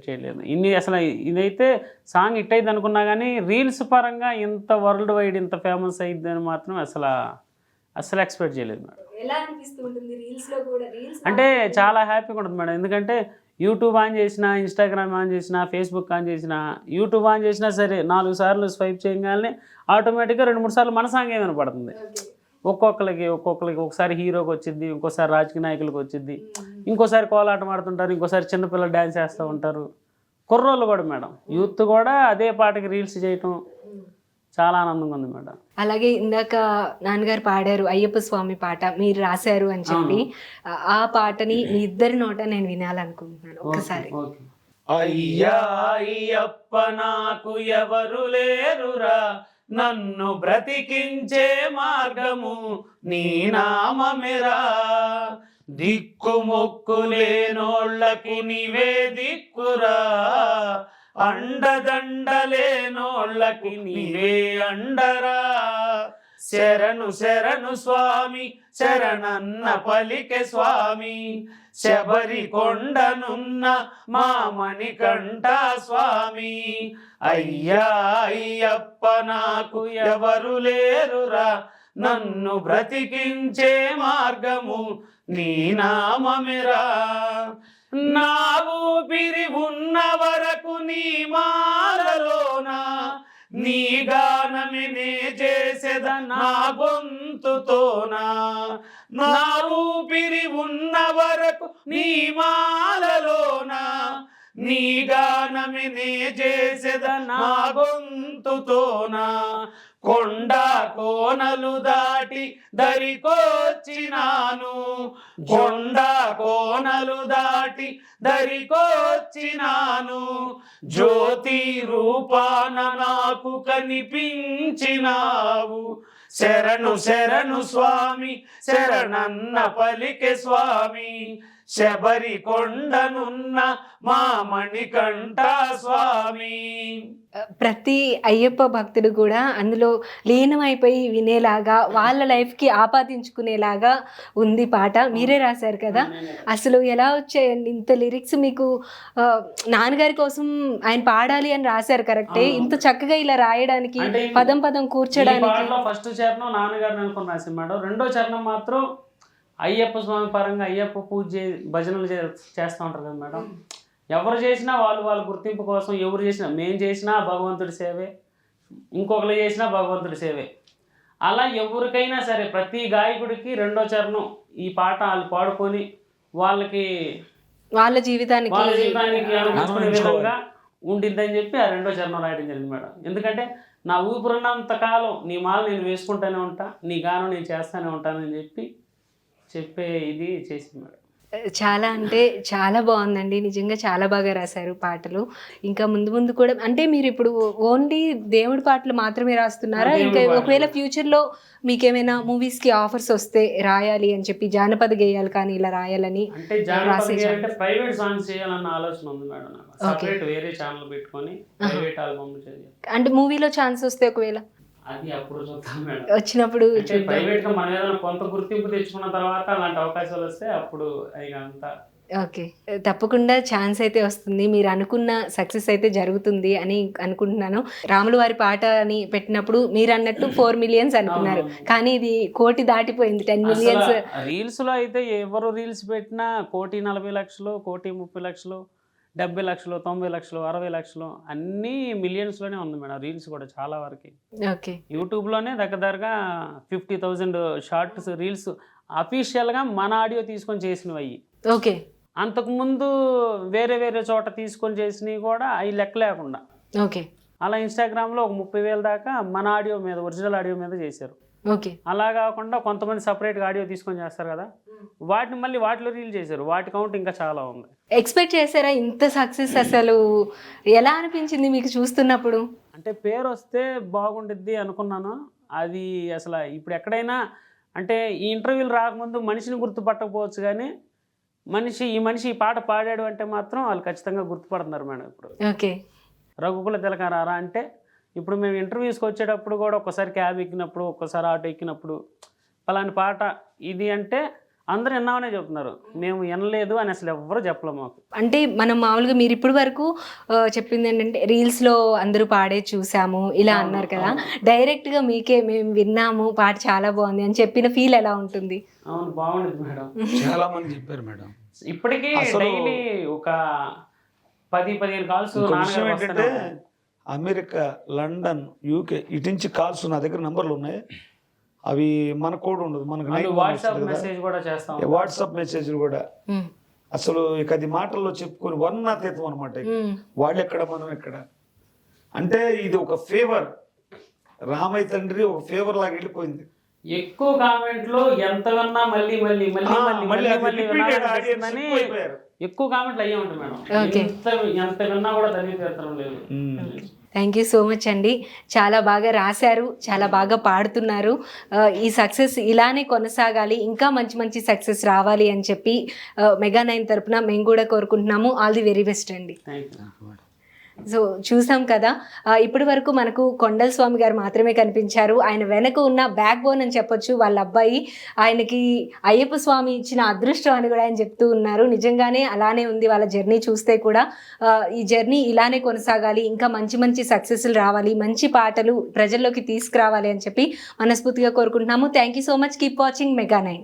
చేయలేదు. అసలు ఇదైతే సాంగ్ హిట్ అయింది అనుకున్నా కానీ రీల్స్ పరంగా ఇంత వరల్డ్ వైడ్ ఇంత ఫేమస్ అయ్యిద్ది అని మాత్రం అసలు ఎక్స్పెక్ట్ చేయలేదు మేడం. అంటే చాలా హ్యాపీగా ఉంటుంది మేడం. ఎందుకంటే యూట్యూబ్ ఆన్ చేసినా, ఇన్స్టాగ్రామ్ ఆన్ చేసినా, ఫేస్బుక్ ఆన్ చేసినా, యూట్యూబ్ ఆన్ చేసినా సరే 4 సార్లు స్వైప్ చేయగానే ఆటోమేటిక్గా 2-3 సార్లు మన సాంగ్ ఏమైనా పడుతుంది. ఒక్కొక్కరికి ఒకసారి హీరోకి వచ్చింది, ఇంకోసారి రాజకీయ నాయకులకు వచ్చింది, ఇంకోసారి కోలాటం ఆడుతుంటారు, ఇంకోసారి చిన్నపిల్లలు డ్యాన్స్ చేస్తూ ఉంటారు. కుర్రోళ్ళు కూడా మేడం, యూత్ కూడా అదే పాటకి రీల్స్ చేయటం చాలా ఆనందంగా ఉంది మేడం. అలాగే ఇందాక నాన్నగారు పాడారు అయ్యప్ప స్వామి పాట, మీరు రాశారు అని చెప్పి, ఆ పాటని మీ ఇద్దరి నోట నేను వినాలనుకుంటున్నాను ఒకసారి. అయ్యా అయ్యప్ప నాకు ఎవరు లేరురా, నన్ను బ్రతికించే మార్గము నీ నామమిరా. దిక్కుమొక్కు లేనోళ్ళకి నీవే దిక్కురా, అండదండలేనోళ్ళకి నీవే అండరా. శరణు శరణు స్వామి శరణన్న పలికె స్వామి, శబరి కొండనున్న మా మణికంఠ స్వామి. అయ్యా అయ్యప్ప నాకు ఎవరు లేరురా, నన్ను బ్రతికించే మార్గము నీ నామమిరా. నా ఊపిరి ఉన్న వరకు నీ మాలలోనా, నీ గానమే నే చేసేద నా గొంతుతోనా. నా ఊపిరి ఉన్న వరకు నీ మాలలోనా, నీ గానమే నే చేసేద నా గొంతుతోనా. కొండ కోనలు దాటి దరికొచ్చినాను, కొండ కోనలు దాటి దరికొచ్చినాను. జ్యోతి రూపాన నాకు కనిపించినావు, శరణు శరణు స్వామి శరణన్న పలికె స్వామి. శబరి కొండనున్న మా మణికంఠ స్వామి. ప్రతి అయ్యప్ప భక్తుడు కూడా అందులో లీనమైపోయి వినేలాగా వాళ్ళ లైఫ్కి ఆపాదించుకునేలాగా ఉంది పాట. మీరే రాశారు కదా, అసలు ఎలా వచ్చాయండి ఇంత లిరిక్స్ మీకు? నాన్నగారి కోసం ఆయన పాడాలి అని రాశారు కరెక్టే, ఇంత చక్కగా ఇలా రాయడానికి పదం పదం కూర్చోడానికి? ఫస్ట్ చరణం నాన్నగారిని అనుకుని రాసి మేడం, రెండో చరణం మాత్రం అయ్యప్ప స్వామి పరంగా అయ్యప్ప పూజ భజనలు చేస్తూ ఉంటారు కదా మేడం. ఎవరు చేసినా వాళ్ళ గుర్తింపు కోసం, ఎవరు చేసినా, మేము చేసినా భగవంతుడి సేవే, ఇంకొకరు చేసినా భగవంతుడి సేవే. అలా ఎవరికైనా సరే ప్రతి గాయకుడికి రెండో చరణం ఈ పాట వాళ్ళు పాడుకొని వాళ్ళ జీవితానికి అనుకుంటునే విధంగా ఉండిద్దని చెప్పి ఆ రెండో చరణం రాయడం జరిగింది మేడం. ఎందుకంటే నా ఊపిరిన్నంత కాలం నీ మాల నేను వేసుకుంటూనే ఉంటా, నీ గానం నేను చేస్తూనే ఉంటానని చెప్పే ఇది చేసింది మేడం. చాలా అంటే చాలా బాగుందండి, నిజంగా చాలా బాగా రాశారు పాటలు. ఇంకా ముందు ముందు కూడా అంటే మీరు ఇప్పుడు ఓన్లీ దేవుడి పాటలు మాత్రమే రాస్తున్నారా? ఇంకా ఒకవేళ ఫ్యూచర్లో మీకేమైనా మూవీస్కి ఆఫర్స్ వస్తే రాయాలి అని చెప్పి జానపద గేయాలు కానీ ఇలా రాయాలని? అంటే ప్రైవేట్ సాంగ్స్ చేయాలన్న ఆలోచన ఉంది మేడం నాకు. సెపరేట్ వేరే ఛానల్ పెట్టుకొని ప్రైవేట్ ఆల్బమ్ చేయాలి. అంటే మూవీలో ఛాన్స్ వస్తే ఒకవేళ అది అప్పుడు చూద్దాం మేడం, వచ్చినప్పుడు. ప్రైవేట్ గా మనం ఏదైనా కొంత గుర్తింపు తెచ్చుకున్న తర్వాత అలాంటి అవకాశాలు వస్తే అప్పుడు ఇక అంతా ఓకే, తప్పకుండా ఛాన్స్ అయితే వస్తుంది, మీరు అనుకున్న సక్సెస్ అయితే జరుగుతుంది అని అనుకుంటున్నాను. రాములు వారి పాట అని పెట్టినప్పుడు మీరు అన్నట్టు 4 million అనుకున్నారు, కానీ ఇది 1 కోటి దాటిపోయింది, 10 million. రీల్స్ లో అయితే ఎవరు రీల్స్ పెట్టినా 1,40,00,000, 1,30,00,000, 70,00,000, 90,00,000, 60,00,000 అన్నీ మిలియన్స్లోనే ఉంది మేడం. రీల్స్ కూడా చాలా వరకు ఓకే, యూట్యూబ్లోనే దగ్గరగా 50,000 షార్ట్స్ రీల్స్ అఫీషియల్గా మన ఆడియో తీసుకొని చేసినవి అయ్యి. ఓకే, అంతకుముందు వేరే చోట తీసుకొని చేసినవి కూడా అవి లెక్క లేకుండా. ఓకే, అలా ఇన్స్టాగ్రామ్లో ఒక 30,000 దాకా మన ఆడియో మీద, ఒరిజినల్ ఆడియో మీద చేశారు. ఓకే, అలా కాకుండా కొంతమంది సపరేట్గా ఆడియో తీసుకొని చేస్తారు కదా, వాటిని మళ్ళీ వాటిలో రీల్ చేశారు. వాటి కౌంట్ ఇంకా చాలా ఉంది. ఎక్స్పెక్ట్ చేశారా ఇంత సక్సెస్? అసలు ఎలా అనిపించింది మీకు చూస్తున్నప్పుడు? అంటే పేరు వస్తే బాగుండిద్ది అనుకున్నాను. అది అసలు ఇప్పుడు ఎక్కడైనా అంటే ఈ ఇంటర్వ్యూలు రాకముందు మనిషిని గుర్తుపట్టకపోవచ్చు, కానీ ఈ మనిషి ఈ పాట పాడాడు అంటే మాత్రం వాళ్ళు ఖచ్చితంగా గుర్తుపడుతున్నారు మేడం. ఇప్పుడు ఓకే, రఘుకుల తిలకరారా అంటే ఇప్పుడు మేము ఇంటర్వ్యూస్కి వచ్చేటప్పుడు కూడా ఒక్కసారి క్యాబ్ ఎక్కినప్పుడు, ఒక్కసారి ఆటో ఎక్కినప్పుడు పలాని పాట ఇది అంటే అందరూ విన్నామనే చెప్తున్నారు, మేము వినలేదు అని అసలు ఎవ్వరూ చెప్పలేము మాకు. అంటే మనం మామూలుగా మీరు ఇప్పటి వరకు చెప్పింది ఏంటంటే రీల్స్లో అందరూ పాడే చూసాము ఇలా అన్నారు కదా, డైరెక్ట్గా మీకే మేము విన్నాము పాట చాలా బాగుంది అని చెప్పిన ఫీల్ ఎలా ఉంటుంది? అవును, బాగుండేది మేడం. చాలా మంది చెప్పారు మేడం. ఇప్పటికీ డైలీ ఒక 10-15 కాల్స్. ఏంటంటే అమెరికా, లండన్, యూకే ఇటు నుంచి కాల్స్ నా దగ్గర నంబర్లు ఉన్నాయి. అవి మన కోడ్ ఉండదు, మనకు వాట్సాప్ మెసేజ్ కూడా చేస్తాం, వాట్సాప్ మెసేజ్లు కూడా. అసలు ఇక అది మాటల్లో చెప్పుకొని వర్ణాతీతం అనమాట. వాళ్ళు ఎక్కడ, మనం ఎక్కడ అంటే ఇది ఒక ఫేవర్, రామయ్య తండ్రి ఒక ఫేవర్ లాగా వెళ్ళిపోయింది. ఎక్కువ కామెంట్లు ఎంత విన్నా మళ్ళీ ఎక్కువ కామెంట్లు అయ్యే ఉంటాయి మేడం. ఎంత విన్నా కూడా తల్లి తీర్చడం లేదు. థ్యాంక్ యూ సో మచ్ అండి. చాలా బాగా రాశారు, చాలా బాగా పాడుతున్నారు. ఈ సక్సెస్ ఇలానే కొనసాగాలి, ఇంకా మంచి మంచి సక్సెస్ రావాలి అని చెప్పి మెగా9 తరపున మేము కూడా కోరుకుంటున్నాము. ఆల్ ది వెరీ బెస్ట్ అండి. Thank you. సో చూసాం కదా, ఇప్పటి వరకు మనకు కొండల స్వామి గారు మాత్రమే కనిపించారు. ఆయన వెనక ఉన్న బ్యాక్ బోన్ అని చెప్పొచ్చు వాళ్ళ అబ్బాయి. ఆయనకి అయ్యప్ప స్వామి ఇచ్చిన అదృష్టం అని కూడా ఆయన చెప్తూ ఉన్నారు. నిజంగానే అలానే ఉంది వాళ్ళ జర్నీ చూస్తే కూడా. ఈ జర్నీ ఇలానే కొనసాగాలి, ఇంకా మంచి మంచి సక్సెస్లు రావాలి, మంచి పాటలు ప్రజల్లోకి తీసుకురావాలి అని చెప్పి మనస్ఫూర్తిగా కోరుకుంటున్నాము. Thank you so much. Keep watching మెగా9.